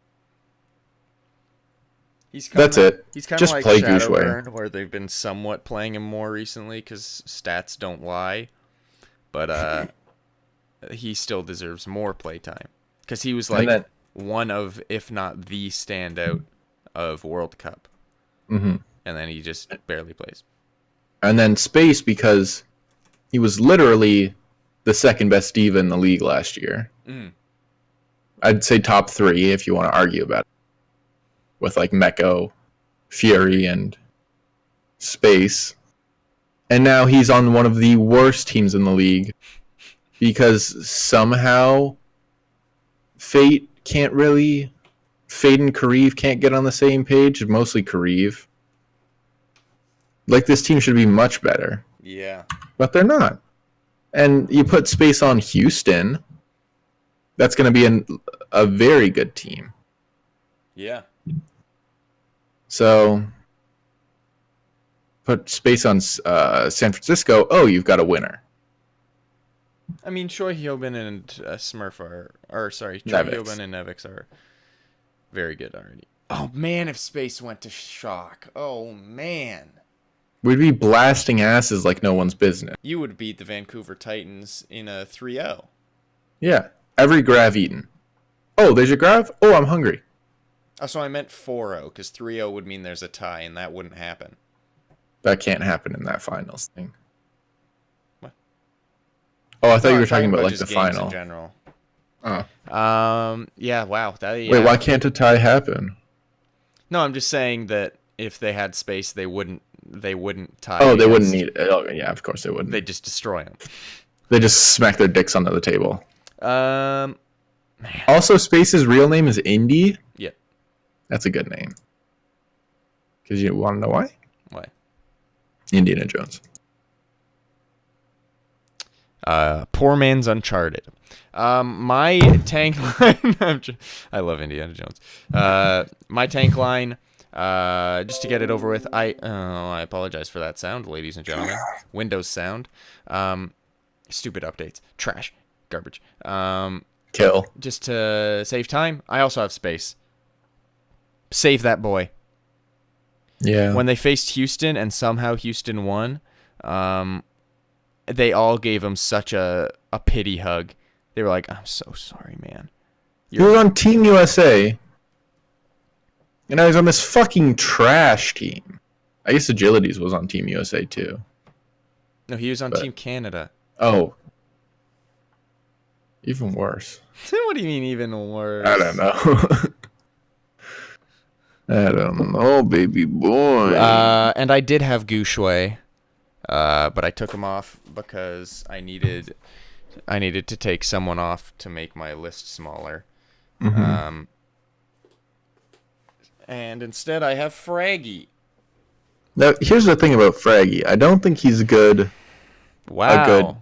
That's it. He's kind Just of like play Shadowburn, where they've been somewhat playing him more recently because stats don't lie. But he still deserves more playtime because he was like one of, if not the standout of World Cup. Mm-hmm. And then he just barely plays. And then Space, because he was literally the second best diva in the league last year. Mm. I'd say top 3 if you want to argue about it. With like Meko, Fury, and Space. And now he's on one of the worst teams in the league because somehow Fate can't really. Fate and Kareev can't get on the same page. Mostly Kareev. Like, this team should be much better. Yeah. But they're not. And you put space on Houston, that's going to be a very good team. Yeah. So, put space on San Francisco, you've got a winner. I mean, Choi Hyobin and Smurf Choi Nevix. Hyobin and Nevix are very good already. Oh, man, if space went to Shock. Oh, man. We'd be blasting asses like no one's business. You would beat the Vancouver Titans in a 3-0. Yeah. Every grav eaten. Oh, there's your grav? Oh, I'm hungry. Oh, so I meant 4-0, because 3-0 would mean there's a tie, and that wouldn't happen. That can't happen in that finals thing. What? Oh, I thought No, you were I'm talking about like just the games final. in general. Oh. Yeah, wow. Wait, why can't a tie happen? No, I'm just saying that if they had space, they wouldn't tie. Oh, they wouldn't need it. Oh, yeah, of course they wouldn't. They'd just destroy them. They just smack their dicks onto the table. Man. Also, Space's real name is Indy. Yeah. That's a good name. Because you want to know why? Why? Indiana Jones. Poor man's Uncharted. My tank line. I love Indiana Jones. My tank line. Just to get it over with. I apologize for that sound, ladies and gentlemen. Windows sound. Stupid updates. Trash. Garbage. Kill. Just to save time, I also have space. Save that boy. Yeah. When they faced Houston and somehow Houston won, they all gave him such a pity hug. They were like, I'm so sorry, man. He was on Team USA. And I was on this fucking trash team. I guess Agilities was on Team USA too. No, he was on Team Canada. Oh. Even worse. What do you mean even worse? I don't know. I don't know, baby boy. And I did have Gushui, but I took him off because I needed to take someone off to make my list smaller. Mm-hmm. And instead I have Fraggy. Now, here's the thing about Fraggy. I don't think he's good. Wow.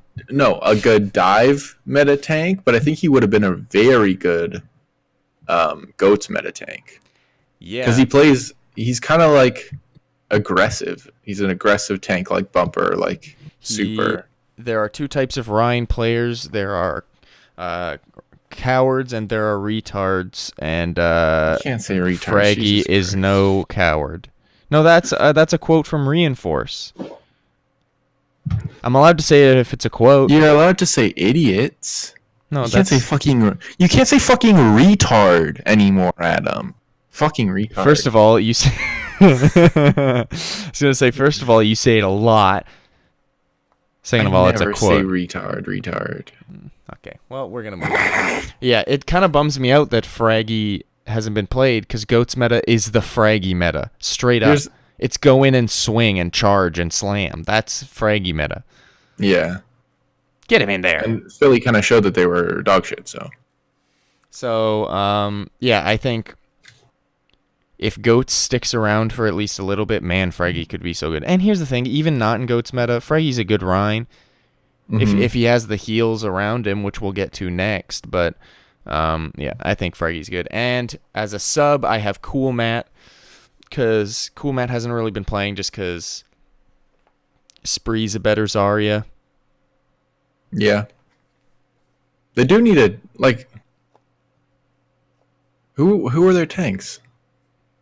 A good dive meta tank, but I think he would have been a very good goats meta tank. Yeah. Because he's kind of like aggressive. He's an aggressive tank like Bumper, like Super. There are two types of Rhine players. There are cowards and there are retards. And You can't say retard. Fraggy Jesus is Christ. no coward. No, that's a quote from Reinforce. I'm allowed to say it if it's a quote. You're allowed to say idiots. No, You can't say fucking retard anymore, Adam. Fucking retard. First of all, you say I was gonna say, first of all, you say it a lot. Second of all, it's a quote. Say retard. Okay, well, we're gonna move on. Yeah, it kind of bums me out that Fraggy hasn't been played because Goats meta is the Fraggy meta. Straight up. It's go in and swing and charge and slam. That's Fraggy meta. Yeah. Get him in there. And Philly kind of showed that they were dog shit, so. So, yeah, I think if Goats sticks around for at least a little bit, man, Fraggy could be so good. And here's the thing, even not in Goats meta, Fraggy's a good Rhine. Mm-hmm. If he has the heals around him, which we'll get to next. But, yeah, I think Fraggy's good. And as a sub, I have Cool Matt. Because Cool Matt hasn't really been playing just because Spree's a better Zarya. Yeah. They do need a, like... Who are their tanks?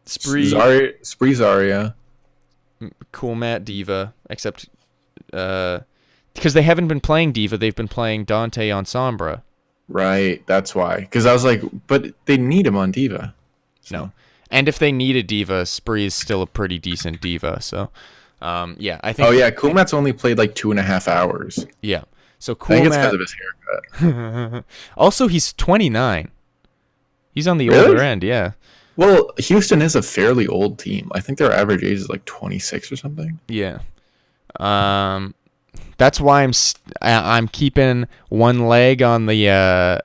Spree, Zarya. Cool Matt, Diva. Except, because they haven't been playing Diva, they've been playing Dante on Sombra. Right, that's why. Because I was like, but they need him on Diva. So. No. And if they need a Diva, Spree is still a pretty decent Diva. So, yeah, I think... Oh, yeah, Cool Matt's only played like 2.5 hours. Yeah. So I Cool think it's Matt... because of his haircut. Also, he's 29. He's on the Really? older end, yeah. Well, Houston is a fairly old team. I think their average age is like 26 or something. Yeah. That's why I'm keeping one leg on the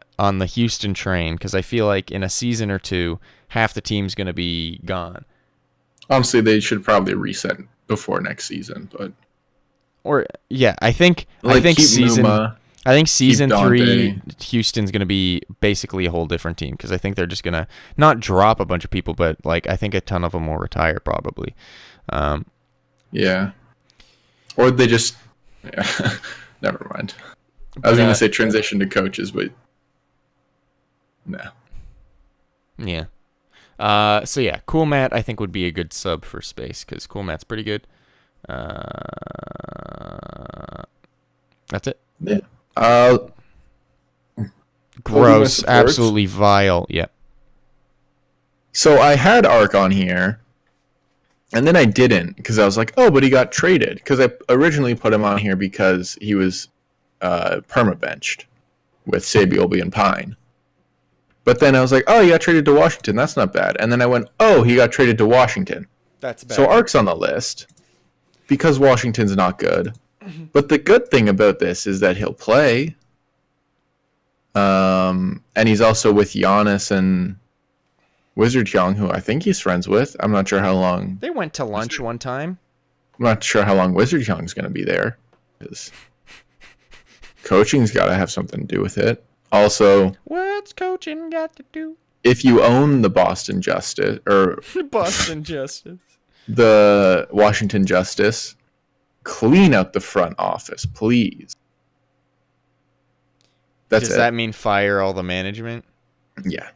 Houston train, because I feel like in a season or two, half the team's going to be gone. Honestly, they should probably reset before next season, but I think season Numa, I think season 3 Dante. Houston's going to be basically a whole different team, because I think they're just going to not drop a bunch of people, but like I think a ton of them will retire probably. Yeah. Or they just never mind. I was going to say transition to coaches, but no. Yeah. So yeah, Cool Matt I think would be a good sub for Space, because Cool Matt's pretty good. That's it. Yeah. Gross, absolutely vile. Yeah. So I had Ark on here, and then I didn't, because I was like, oh, but he got traded. Because I originally put him on here because he was perma-benched with Sabiolby and Pine. But then I was like, oh, he got traded to Washington. That's not bad. And then I went, oh, he got traded to Washington. That's bad. So Ark's on the list because Washington's not good. But the good thing about this is that he'll play. And he's also with Giannis and Wizard Young, who I think he's friends with. I'm not sure how long. They went to lunch one time. I'm not sure how long Wizard Young's going to be there. Because coaching's got to have something to do with it. Also, what's coaching got to do? If you own the Boston Justice or Boston Justice, the Washington Justice, clean out the front office, please. Does that mean fire all the management? Yeah.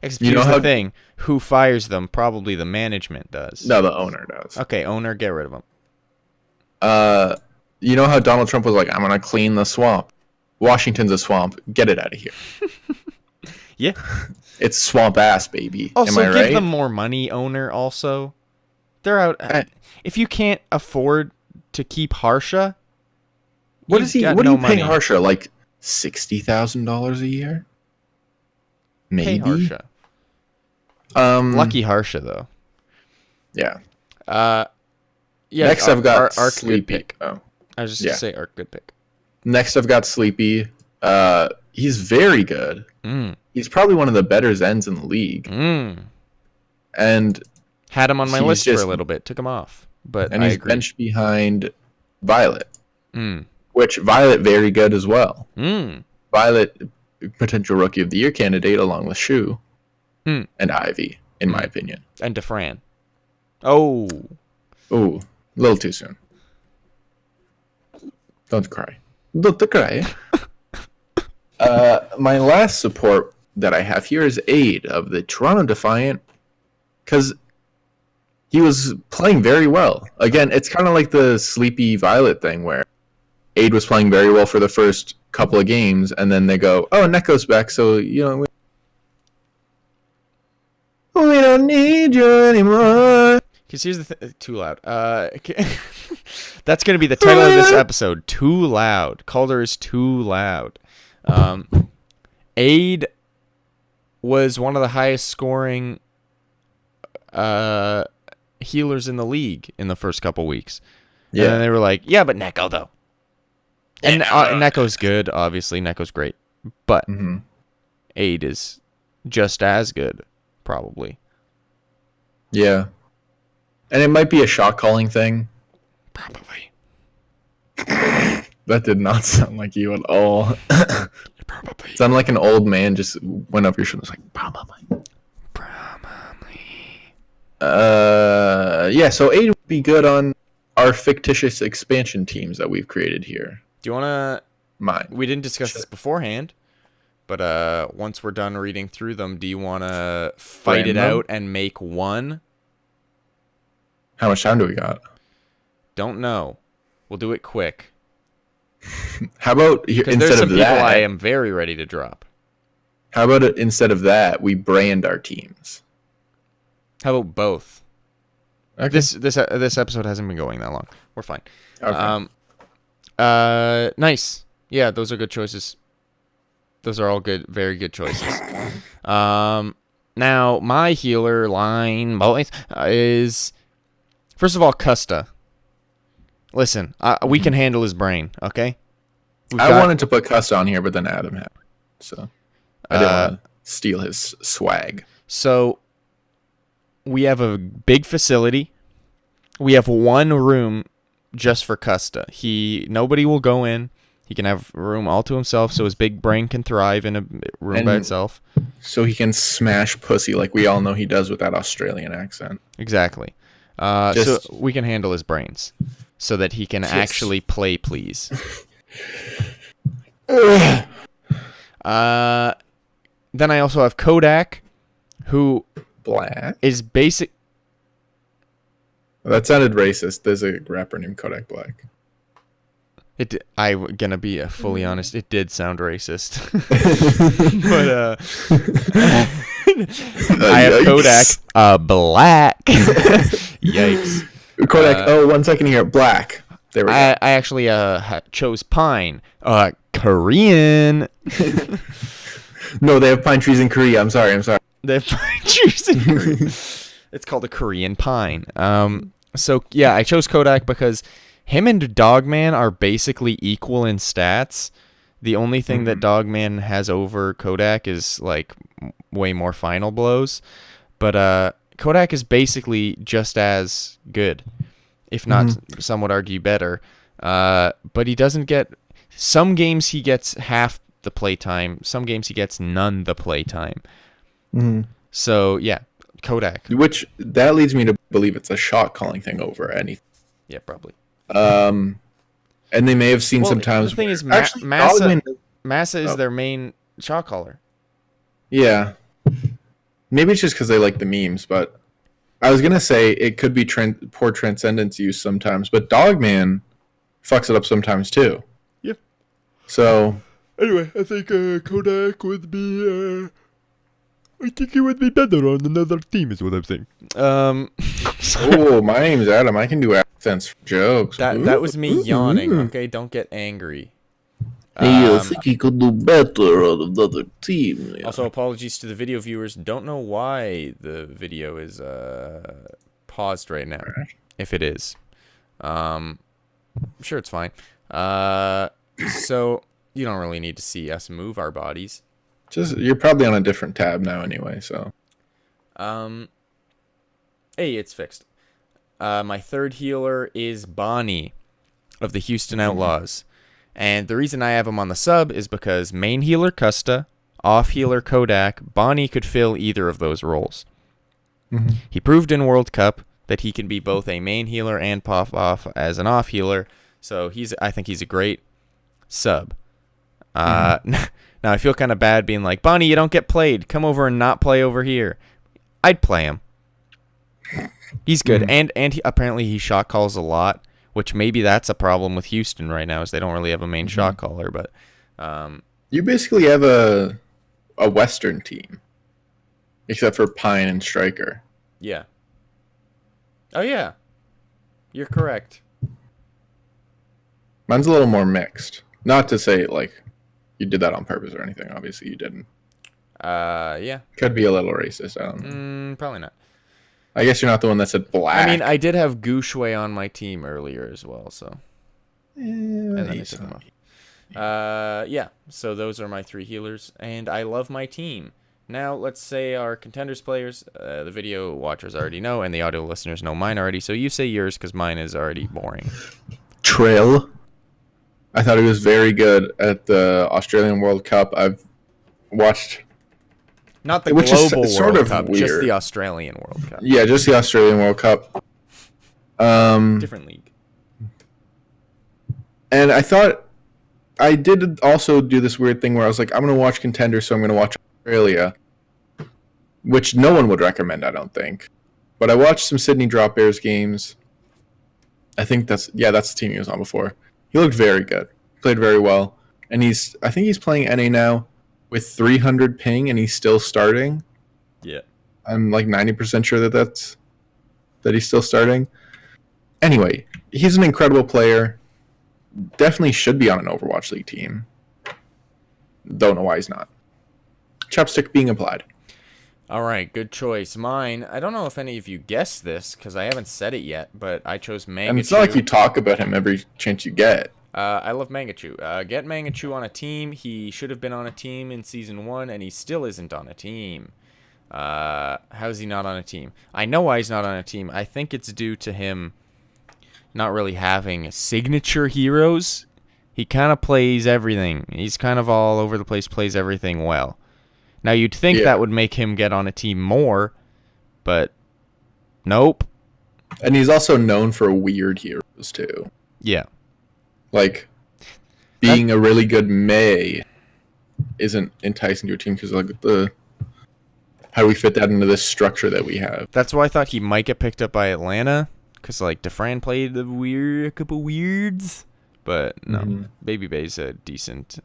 Here's the thing. Who fires them? Probably the management does. No, the owner does. Okay, owner, get rid of them. You know how Donald Trump was like, I'm going to clean the swamp. Washington's a swamp. Get it out of here. Yeah. It's swamp ass, baby. Also, am I right? Give them more money, owner, also. They're out. If you can't afford to keep Harsha, what are you paying Harsha? Like $60,000 a year? Maybe. Pay Harsha. Lucky Harsha, though. Yeah. Yeah. Next, I've got Arc Sleepy. Good pick. Oh. I was just going to say Arc good pick. Next, I've got Sleepy. He's very good. He's probably one of the better Zens in the league. And had him on my list for a little bit. Took him off. And he's benched behind Violet. Which, Violet, very good as well. Violet, potential Rookie of the Year candidate, along with Shu. And Ivy, in my opinion. And DeFran. Oh, a little too soon. Don't cry. Don't cry. My last support that I have here is Aid of the Toronto Defiant, because he was playing very well. Again, it's kind of like the Sleepy Violet thing, where Aid was playing very well for the first couple of games, and then they go, oh, Neko's back, so, we don't need you anymore. Because here's the too loud. That's going to be the title of this episode. Too loud. Calder is too loud. Aid was one of the highest scoring healers in the league in the first couple weeks. Yeah. And then they were like, yeah, but Neko, though. And Neko's good, obviously. Neko's great. But Aid is just as good, probably. Yeah. And it might be a shot calling thing. Probably. That did not sound like you at all. Probably. It sounded like an old man just went up your shoulder. Like, probably. Yeah, so Aid would be good on our fictitious expansion teams that we've created here. Do you want to... Mine. We didn't discuss this beforehand, but once we're done reading through them, do you want to fight it out and make one? How much time do we got? Don't know. We'll do it quick. How about instead there's some of that? People I am very ready to drop. How about instead of that, we brand our teams? How about both? Okay. This episode hasn't been going that long. We're fine. Okay. Nice. Yeah, those are good choices. Those are all good, very good choices. Now my healer line, boys, is first of all Custa. listen, we can handle his brain, okay? I wanted to put Custa on here, but then Adam had it, so I didn't want to steal his swag. So we have a big facility. We have one room just for Custa. Nobody will go in. He can have a room all to himself, so his big brain can thrive in a room by itself. So he can smash pussy like we all know he does with that Australian accent. Exactly. So we can handle his brains so that he can actually play, please. Then I also have Kodak, who Black is basic. That sounded racist. There's a rapper named Kodak Black. I'm gonna be fully honest. It did sound racist, but I have Kodak, black. Yikes. Kodak. 1 second here. Black. There we go. I actually chose pine. Korean. No, they have pine trees in Korea. I'm sorry. They have pine trees in Korea. It's called a Korean pine. So yeah, I chose Kodak because him and Dogman are basically equal in stats. The only thing that Dogman has over Kodak is like way more final blows, but Kodak is basically just as good, if not some would argue better. But he doesn't get some games he gets half the playtime, some games he gets none the playtime. So yeah, Kodak. Which that leads me to believe it's a shot calling thing over anything. Yeah, probably. And they may have seen sometimes. The thing is, actually, Massa is their main shot caller. Yeah, maybe it's just because they like the memes. But I was gonna say it could be poor transcendence use sometimes, but Dogman fucks it up sometimes too. Yep. So anyway, I think Kodak would be. I think he would be better on another team, is what I'm saying. Oh, my name's Adam. I can do accents for jokes. That was me yawning. Okay, don't get angry. I think he could do better on another team. Yeah. Also, apologies to the video viewers. Don't know why the video is paused right now. If it is, I'm sure it's fine. So you don't really need to see us move our bodies. You're probably on a different tab now anyway, so. Hey, it's fixed. My third healer is Bonnie of the Houston Outlaws. And the reason I have him on the sub is because main healer Custa, off healer Kodak, Bonnie could fill either of those roles. He proved in World Cup that he can be both a main healer and pop off as an off healer. So I think he's a great sub. Now, I feel kind of bad being like, Bonnie, you don't get played. Come over and not play over here. I'd play him. He's good. And apparently he shot calls a lot, which maybe that's a problem with Houston right now is they don't really have a main shot caller. But you basically have a Western team, except for Pine and Striker. Yeah. Oh, yeah. You're correct. Mine's a little more mixed. Not to say, like, you did that on purpose or anything. Obviously, you didn't. Yeah. Could be a little racist. I don't know. Probably not. I guess you're not the one that said black. I mean, I did have Goushway on my team earlier as well, so. And then I took him off. Yeah, so those are my three healers, and I love my team. Now, let's say our contenders players, the video watchers already know, and the audio listeners know mine already, so you say yours, because mine is already boring. Trill. I thought he was very good at the Australian World Cup. I've watched... Not the global World Cup, just the Australian World Cup. Yeah, just the Australian World Cup. Different league. And I thought... I did also do this weird thing where I was like, I'm going to watch contenders, so I'm going to watch Australia. Which no one would recommend, I don't think. But I watched some Sydney Drop Bears games. I think that's the team he was on before. He looked very good. Played very well. And I think he's playing NA now with 300 ping and he's still starting. Yeah. I'm like 90% sure that he's still starting. Anyway, he's an incredible player. Definitely should be on an Overwatch League team. Don't know why he's not. Chopstick being applied. All right, good choice. Mine, I don't know if any of you guessed this because I haven't said it yet, but I chose And it's not like you Mangachu. talk about him every chance you get. I love Mangachu. Get Mangachu on a team. He should have been on a team in season 1, and he still isn't on a team. How is he not on a team? I know why he's not on a team. I think it's due to him not really having signature heroes. He kind of plays everything. He's kind of all over the place, plays everything well. Now, you'd think Yeah. that would make him get on a team more, but nope. And he's also known for weird heroes, too. Yeah. Like, being a really good Mei isn't enticing to your team because, like, how do we fit that into this structure that we have? That's why I thought he might get picked up by Atlanta, because, like, DeFran played a couple weirds. But, no. Babybay's a decent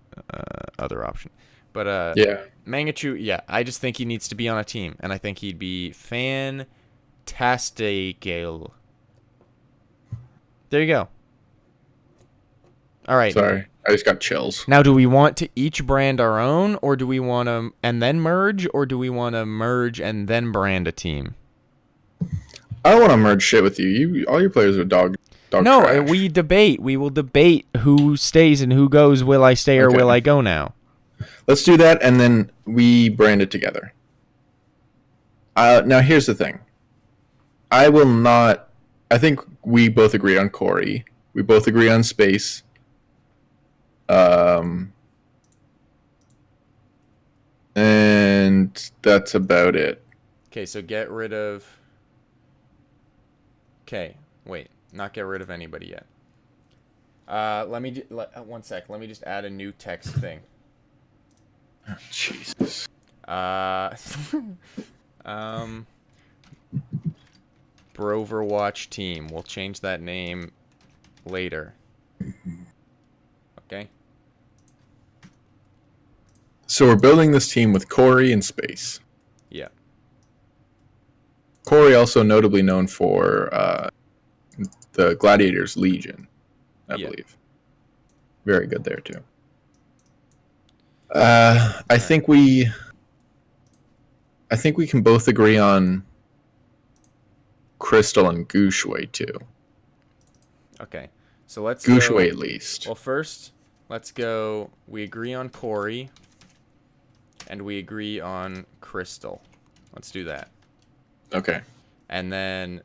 other option. But, Yeah. Mangachu, yeah, I just think he needs to be on a team, and I think he'd be fantastic. There you go. All right. Sorry, I just got chills. Now, do we want to each brand our own, or do we want to and then merge, or do we want to merge and then brand a team? I don't want to merge shit with you. All your players are dog No, trash. we debate. We will debate who stays and who goes. Will I stay or Okay. will I go now? Let's do that, and then we brand it together. Now, here's the thing. I will not... I think we both agree on Corey. We both agree on Space. And that's about it. Okay, so get rid of... Okay, wait. Not get rid of anybody yet. One sec. Let me just add a new text thing. Jesus. Broverwatch team. We'll change that name later. Okay. So we're building this team with Corey and Space. Yeah. Corey also notably known for the Gladiators Legion, I believe. Very good there too. I think we can both agree on Crystal and Gushui too. Okay. So let's Gushui go. at least. Well, first, let's go. We agree on Corey, and we agree on Crystal. Let's do that. Okay. And then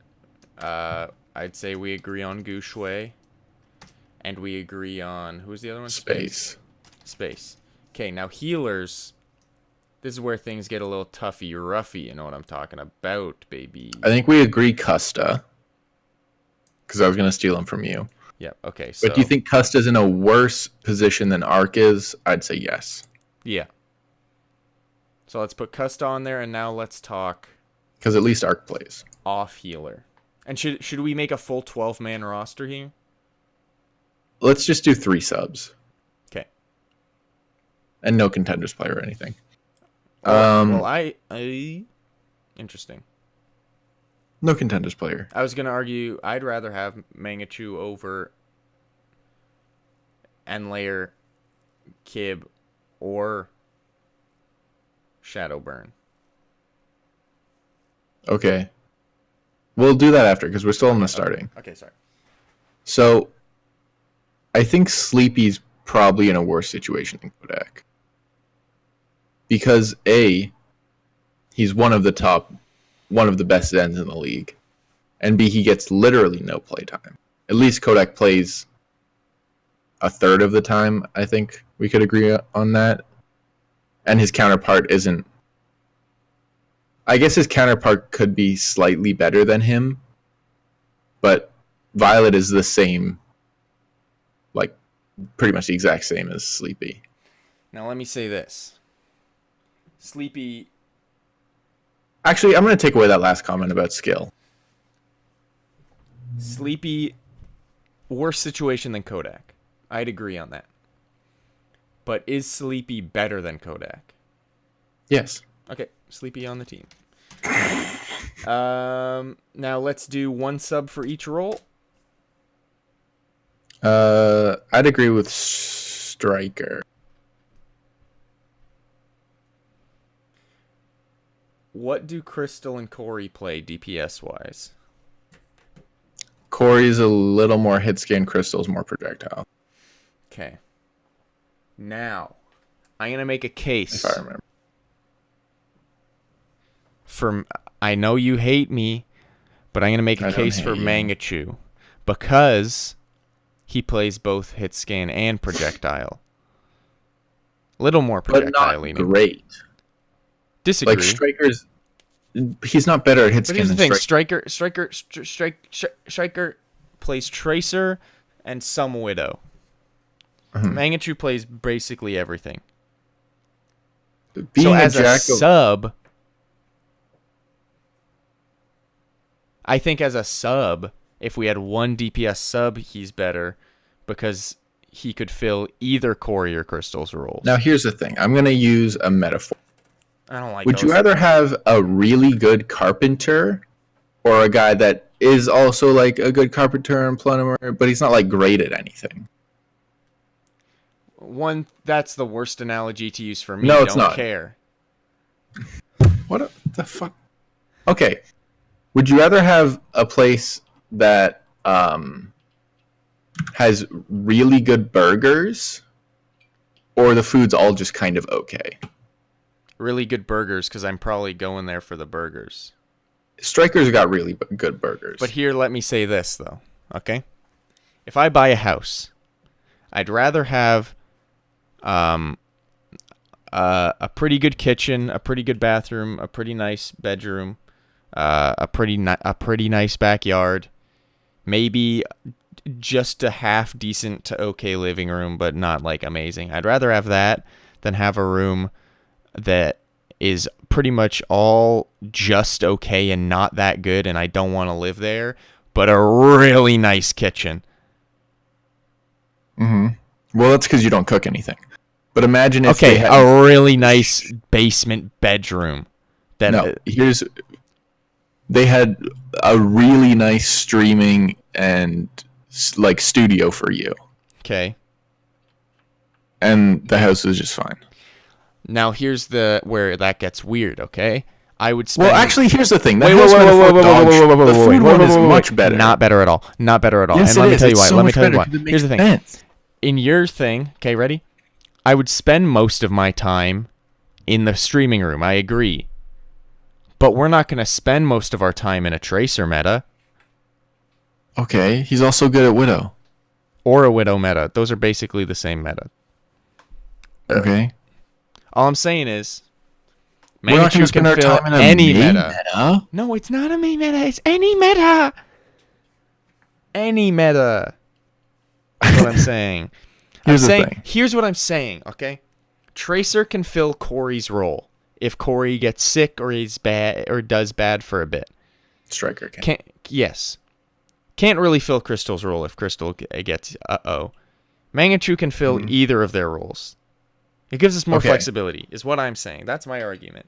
I'd say we agree on Gushui, and we agree on who's the other one? Space. Space. Okay, now healers. This is where things get a little toughy, roughy. You know what I'm talking about, baby. I think we agree Custa, because I was gonna steal him from you. Yeah. Okay. So. But do you think Custa's in a worse position than Ark is? I'd say yes. Yeah. So let's put Custa on there, and now let's talk. Because at least Ark plays. Off healer. And should we make a full 12-man roster here? Let's just do 3 subs. Okay. And no contenders player or anything. Well, interesting. No contenders player. I was gonna argue I'd rather have Mangachu over Enlayer, Kib, or Shadowburn. Okay. We'll do that after, because we're still in the starting. Okay, sorry. So, I think Sleepy's probably in a worse situation than Kodak. Because A, he's one of the best Zens in the league. And B, he gets literally no playtime. At least Kodak plays a third of the time, I think we could agree on that. And his counterpart isn't... I guess his counterpart could be slightly better than him, but Violet is the same, like, pretty much the exact same as Sleepy. Now let me say this. Sleepy... Actually, I'm going to take away that last comment about skill. Sleepy, worse situation than Kodak. I'd agree on that. But is Sleepy better than Kodak? Yes. Okay, Sleepy on the team. Now let's do 1 sub for each role. I'd agree with Striker. What do Crystal and Corey play DPS wise? Corey's a little more hit scan, Crystal's more projectile. Okay. Now, I'm gonna make a case. If I remember. I know you hate me, but I'm gonna make a case for Mangachu because he plays both hit scan and projectile. Little more projectile but not great. Disagree. Like Striker's, he's not better at hit scan. But here's the than thing: Striker plays Tracer and some Widow. Mangachu plays basically everything. Being so as a sub, I think as a sub, if we had one DPS sub, he's better because he could fill either Corey or Crystal's roles. Now here's the thing: I'm gonna use a metaphor. I don't like. Would you rather have a really good carpenter, or a guy that is also like a good carpenter and plumber, but he's not like great at anything? One, that's the worst analogy to use for me. No, it's don't not. Care. What the fuck? Okay. Would you rather have a place that has really good burgers, or the food's all just kind of okay? Really good burgers, because I'm probably going there for the burgers. Striker's got really good burgers. But here, let me say this, though. Okay? If I buy a house, I'd rather have a pretty good kitchen, a pretty good bathroom, a pretty nice bedroom, a pretty nice backyard, maybe just a half decent to okay living room, but not like amazing. I'd rather have that than have a room that is pretty much all just okay and not that good, and I don't want to live there, but a really nice kitchen. Well, that's because you don't cook anything. But imagine if they had a really nice basement bedroom. They had a really nice streaming and like studio for you. Okay. And the house is just fine. Now here's where that gets weird. Okay, I would spend. Well, actually, here's the thing. The food one is much better. Not better at all. Not better at all. Yes, and let me tell you why. Let me tell you why. Here's the thing. In your thing, okay, ready? I would spend most of my time in the streaming room. I agree. But we're not going to spend most of our time in a Tracer meta. Okay, he's also good at Widow. Or a Widow meta. Those are basically the same meta. Okay. All I'm saying is, Mangachu can fill any meta. No, it's not a main meta. It's any meta. Any meta. That's what I'm saying. Here's what I'm saying, okay? Tracer can fill Corey's role if Corey gets sick or is bad or does bad for a bit. Striker can. Yes. Can't really fill Crystal's role if Crystal gets Mangachu can fill either of their roles. It gives us more flexibility, is what I'm saying. That's my argument.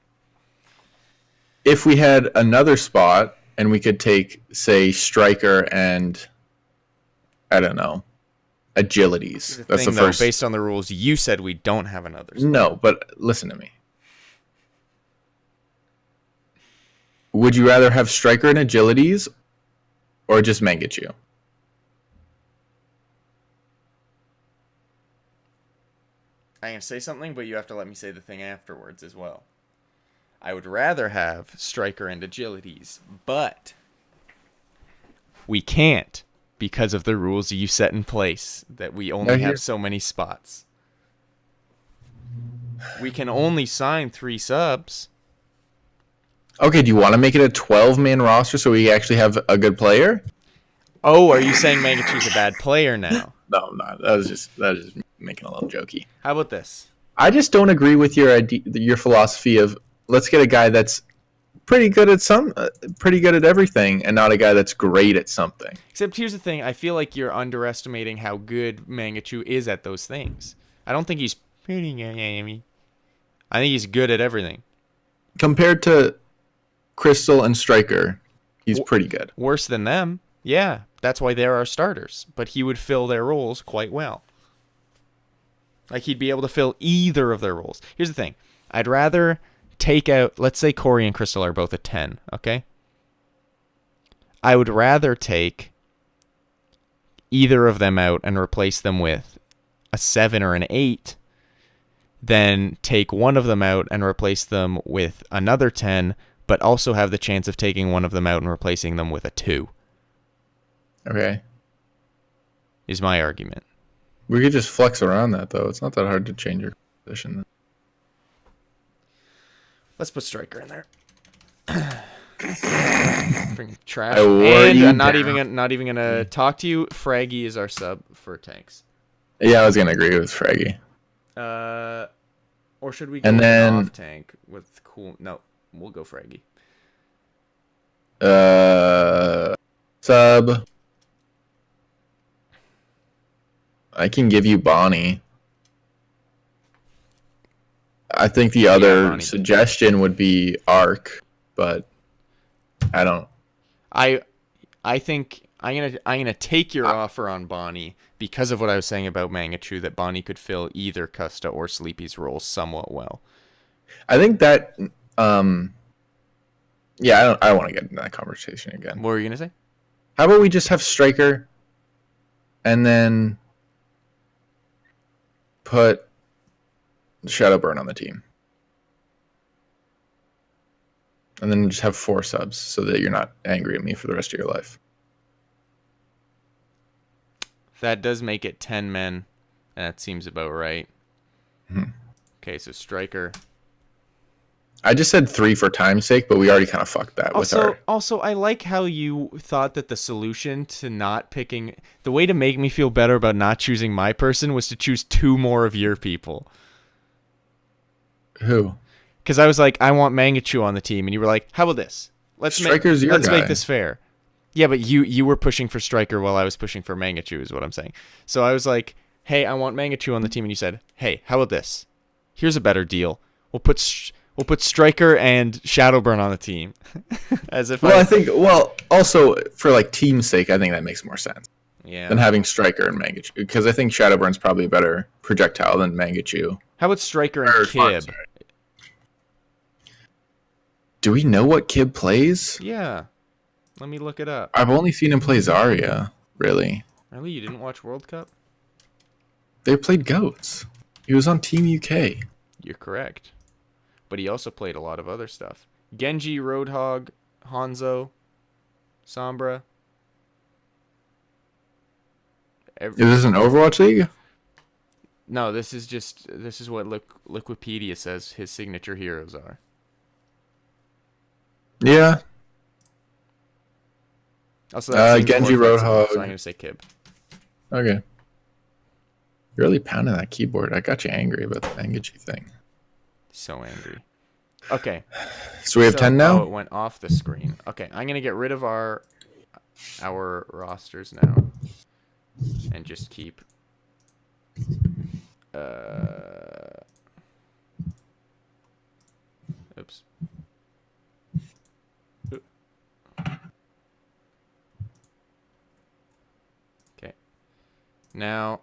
If we had another spot and we could take, say, Striker and, I don't know, agilities. That's the first. Based on the rules, you said we don't have another spot. No, but listen to me. Would you rather have Striker and agilities or just Mangachu? I'm going to say something, but you have to let me say the thing afterwards as well. I would rather have Striker and agilities, but we can't because of the rules you set in place that we only have so many spots. We can only sign 3 subs. Okay, do you want to make it a 12-man roster so we actually have a good player? Oh, are you saying Mangachu's a bad player now? No, I'm not. That was just making a little jokey. How about this? I just don't agree with your philosophy of let's get a guy that's pretty good at everything, and not a guy that's great at something. Except here's the thing: I feel like you're underestimating how good Mangachu is at those things. I don't think he's pretty good. I think he's good at everything. Compared to Crystal and Striker, he's pretty good. Worse than them, yeah. That's why they're our starters. But he would fill their roles quite well. Like, he'd be able to fill either of their roles. Here's the thing. I'd rather take out, let's say Corey and Crystal are both a 10, okay? I would rather take either of them out and replace them with a 7 or an 8 than take one of them out and replace them with another 10, but also have the chance of taking one of them out and replacing them with a 2. Okay. Is my argument. We could just flex around that, though. It's not that hard to change your position. Let's put striker in there. Bring trash. And I'm not even gonna talk to you. Fraggy is our sub for tanks. Yeah, I was gonna agree with Fraggy. Or should we go off tank with cool? No, we'll go Fraggy. Sub. I can give you Bonnie. I think the other suggestion would be Arc, but I don't. I think I'm gonna take your offer on Bonnie because of what I was saying about Mangachu, that Bonnie could fill either Custa or Sleepy's role somewhat well. I think that yeah, I don't want to get into that conversation again. What were you gonna say? How about we just have Striker and then put Shadowburn on the team? And then just have 4 subs so that you're not angry at me for the rest of your life. That does make it 10 men. That seems about right. Mm-hmm. Okay, so Striker. I just said 3 for time's sake, but we already kind of fucked that with our... Also, I like how you thought that the solution to not picking... The way to make me feel better about not choosing my person was to choose 2 more of your people. Who? Because I was like, I want Mangachu on the team, and you were like, how about this? Let's make this fair. Yeah, but you were pushing for Striker while I was pushing for Mangachu, is what I'm saying. So I was like, hey, I want Mangachu on the team, and you said, hey, how about this? Here's a better deal. We'll put Striker and Shadowburn on the team. As if I think also for like team's sake, I think that makes more sense. Yeah. Than having Striker and Mangachu, because I think Shadowburn's probably a better projectile than Mangachu. How about Striker and Kib? Do we know what Kib plays? Yeah. Let me look it up. I've only seen him play Zarya, really. Really? You didn't watch World Cup? They played Goats. He was on Team UK. You're correct. But he also played a lot of other stuff. Genji, Roadhog, Hanzo, Sombra. Is this an Overwatch League? No, this is what Liquipedia says his signature heroes are. Yeah. Also, Genji, Roadhog. So I'm gonna say Kib. Okay. You're really pounding that keyboard. I got you angry about the Mangachi thing. So angry. Okay. So we have 10 now? Oh, it went off the screen. Okay, I'm gonna get rid of our rosters now, and just keep. Oops. Okay. Now,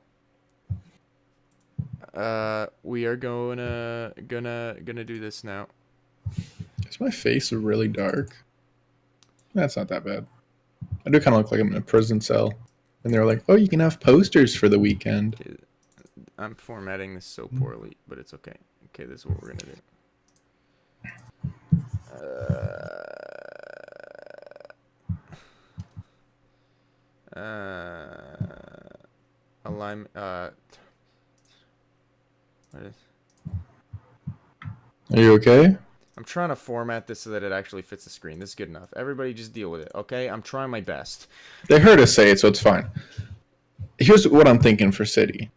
we are gonna do this now. Is my face really dark? That's not that bad. I do kind of look like I'm in a prison cell. And they're like, oh, you can have posters for the weekend. I'm formatting this so poorly, but it's okay. Okay, this is what we're gonna do. Alignment. What is? Are you okay? I'm trying to format this so that it actually fits the screen. This is good enough. Everybody just deal with it, okay? I'm trying my best. They heard us say it, so it's fine. Here's what I'm thinking for City.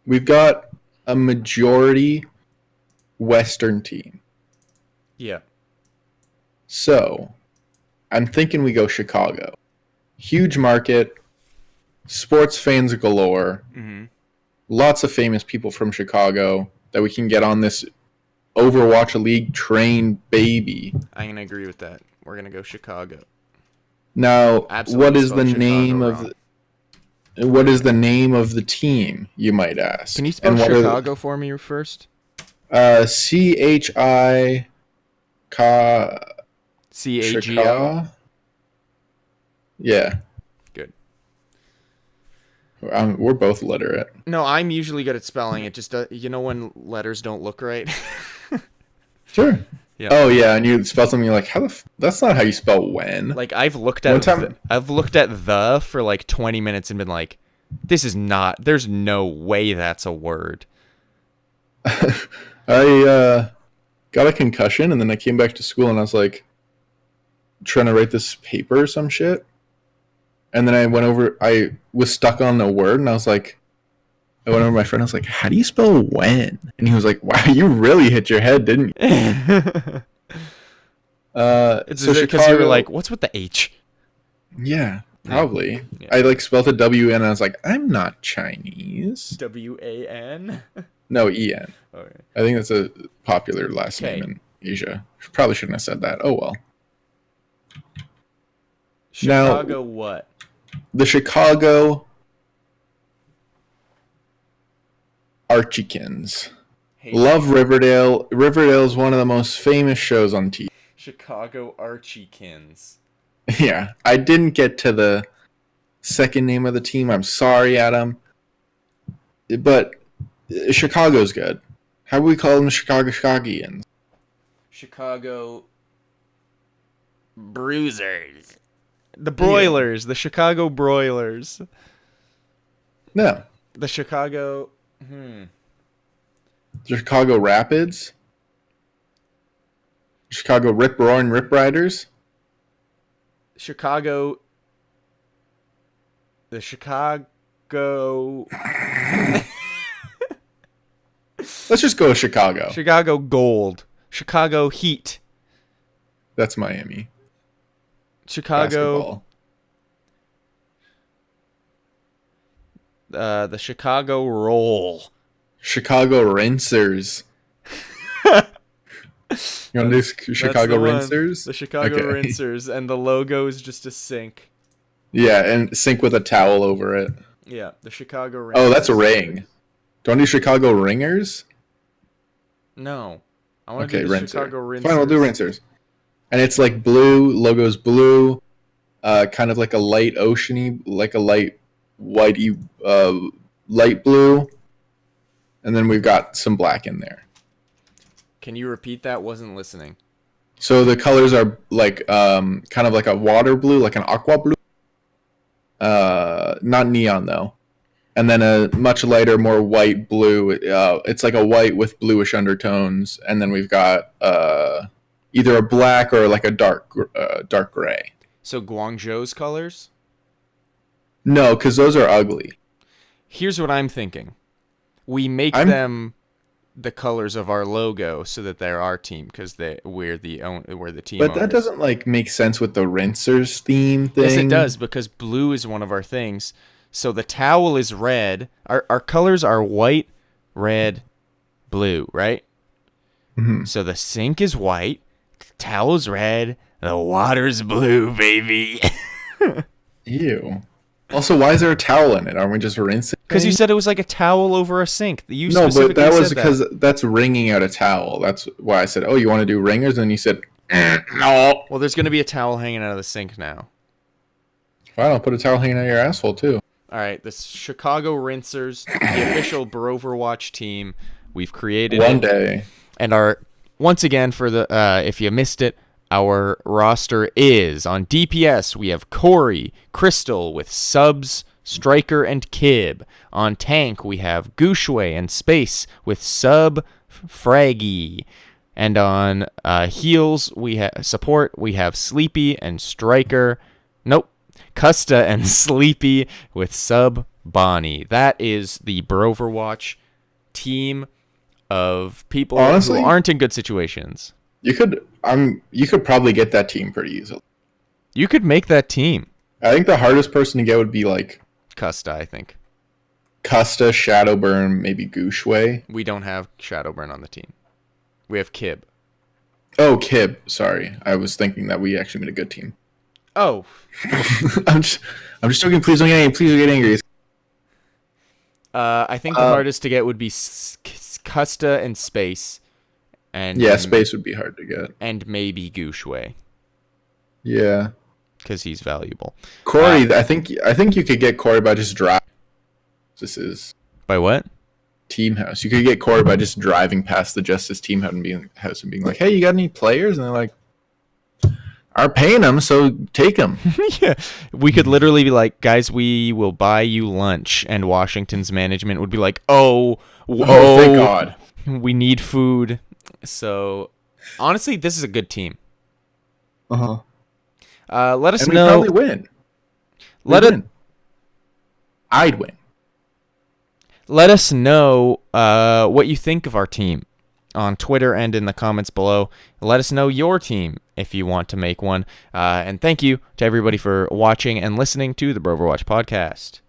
We've got a majority Western team. Yeah. So, I'm thinking we go Chicago. Huge market, sports fans galore, lots of famous people from Chicago that we can get on this Overwatch League train baby. I'm going to agree with that. We're going to go Chicago. Now, Absolutely what is the name of the team, you might ask? Can you spell Chicago for me first? Chicago. Cago. Yeah. Good. We're both literate. No, I'm usually good at spelling. It just when letters don't look right. Sure. Yeah. Oh yeah, and you spell something, you're like, that's not how you spell when. Like I've looked at the for like 20 minutes and been like, this is not. There's no way that's a word. I got a concussion, and then I came back to school, and I was like trying to write this paper or some shit. And then I was stuck on a word, and I went over to my friend, I was like, how do you spell when? And he was like, wow, you really hit your head, didn't you? It's because you were like, what's with the H? Yeah, probably. Yeah. I spelled a W and I was like, I'm not Chinese. W-A-N? No, E-N. Okay. I think that's a popular last name in Asia. Probably shouldn't have said that. Oh well. Chicago what? The Chicago Archiekins. Love Riverdale. Riverdale is one of the most famous shows on TV. Chicago Archiekins. Yeah, I didn't get to the second name of the team. I'm sorry, Adam. But Chicago's good. How do we call them Chicagoians? Chicago Bruisers. The Broilers. Yeah. The Chicago Broilers. No. The Chicago... The Chicago Rapids. Chicago Rip Roaring Rip Riders. Chicago. The Chicago. Let's just go with Chicago. Chicago Gold. Chicago Heat. That's Miami. Chicago. The Chicago Roll. Chicago Rinsers. You want to do Chicago Rinsers? The Chicago Rinsers, and the logo is just a sink. Yeah, and sink with a towel over it. Yeah, the Chicago Rinsers. Oh, that's a ring. Do you want to do Chicago Ringers? No. I want to do the Chicago Rinsers. Fine, we'll do Rinsers. And it's like blue, logo's blue, kind of like a light oceany, like a light whitey, light blue. And then we've got some black in there. Can you repeat that? Wasn't listening. So the colors are like kind of like a water blue, like an aqua blue. Not neon though. And then a much lighter, more white blue. It's like a white with bluish undertones. And then we've got either a black or like a dark gray. So Guangzhou's colors? No, because those are ugly. Here's what I'm thinking. We make them the colors of our logo so that they're our team because we're the team. But that doesn't make sense with the Rinsers theme thing. Yes, it does, because blue is one of our things. So the towel is red. Our colors are white, red, blue, right? Mm-hmm. So the sink is white, the towel's red, the water's blue, baby. Ew. Also, why is there a towel in it? Aren't we just rinsing? Because you said it was like a towel over a sink. No, but that was because that's wringing out a towel. That's why I said, oh, you want to do ringers? And you said, no. Well, there's going to be a towel hanging out of the sink now. Fine, I'll put a towel hanging out of your asshole, too. All right, the Chicago Rinsers, the official Broverwatch team. We've created one day. And once again, for the if you missed it, our roster is on DPS. We have Corey, Crystal with subs, Striker, and Kib. On tank, we have Gooshway and Space with sub, Fraggy. And on heals, we have support. We have Sleepy and Striker. Nope, Custa and Sleepy with sub, Bonnie. That is the Broverwatch team of people who aren't in good situations. You could probably get that team pretty easily. You could make that team. I think the hardest person to get would be like Custa, I think. Custa, Shadowburn, maybe Gooshway. We don't have Shadowburn on the team. We have Kib. Oh, Kib. Sorry. I was thinking that we actually made a good team. Oh. I'm just joking. Please don't get angry. Please don't get angry. I think the hardest to get would be Custa and Space. And yeah, space would be hard to get. And maybe Gooshway. Yeah. Because he's valuable. Corey, I think you could get Corey by just driving. This is by what? Team House. You could get Corey by just driving past the Justice Team House and being like, "Hey, you got any players?" And they're like, "Are paying them, so take them." Yeah, we could literally be like, "Guys, we will buy you lunch," and Washington's management would be like, "Oh, thank God, we need food." So, honestly, this is a good team. Let us know. We'd probably win. I'd win. Let us know what you think of our team on Twitter and in the comments below. Let us know your team if you want to make one. And thank you to everybody for watching and listening to the Broverwatch podcast.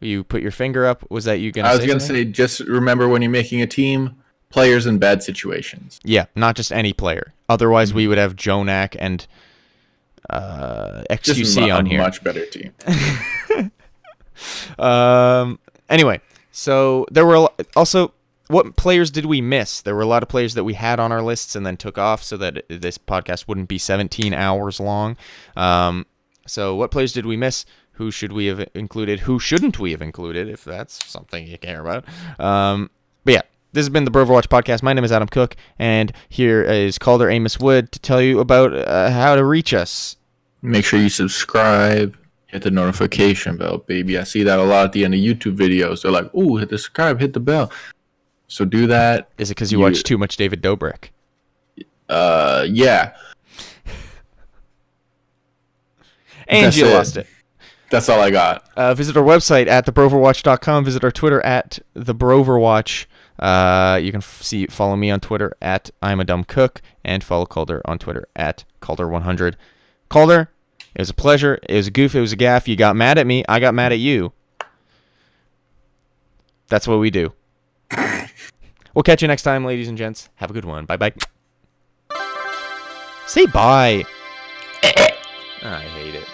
You put your finger up. Was that you going to say? I was going to say, just remember when you're making a team, players in bad situations. Yeah, not just any player. Otherwise, we would have Jonak and XQC just on here. A much better team. Anyway, so there were also, what players did we miss? There were a lot of players that we had on our lists and then took off so that this podcast wouldn't be 17 hours long. So what players did we miss? Who should we have included? Who shouldn't we have included, if that's something you care about? But yeah, this has been the Broverwatch podcast. My name is Adam Cook, and here is Calder Amos Wood to tell you about how to reach us. Make sure you subscribe. Hit the notification bell, baby. I see that a lot at the end of YouTube videos. They're like, ooh, hit the subscribe, hit the bell. So do that. Is it because you watch too much David Dobrik? Yeah. And you lost it. That's all I got. Visit our website at thebroverwatch.com. Visit our Twitter at thebroverwatch. You can follow me on Twitter at I'm a Dumb Cook, and follow Calder on Twitter at Calder100. Calder, it was a pleasure. It was a goof. It was a gaff. You got mad at me. I got mad at you. That's what we do. We'll catch you next time, ladies and gents. Have a good one. Bye-bye. Say bye. I hate it.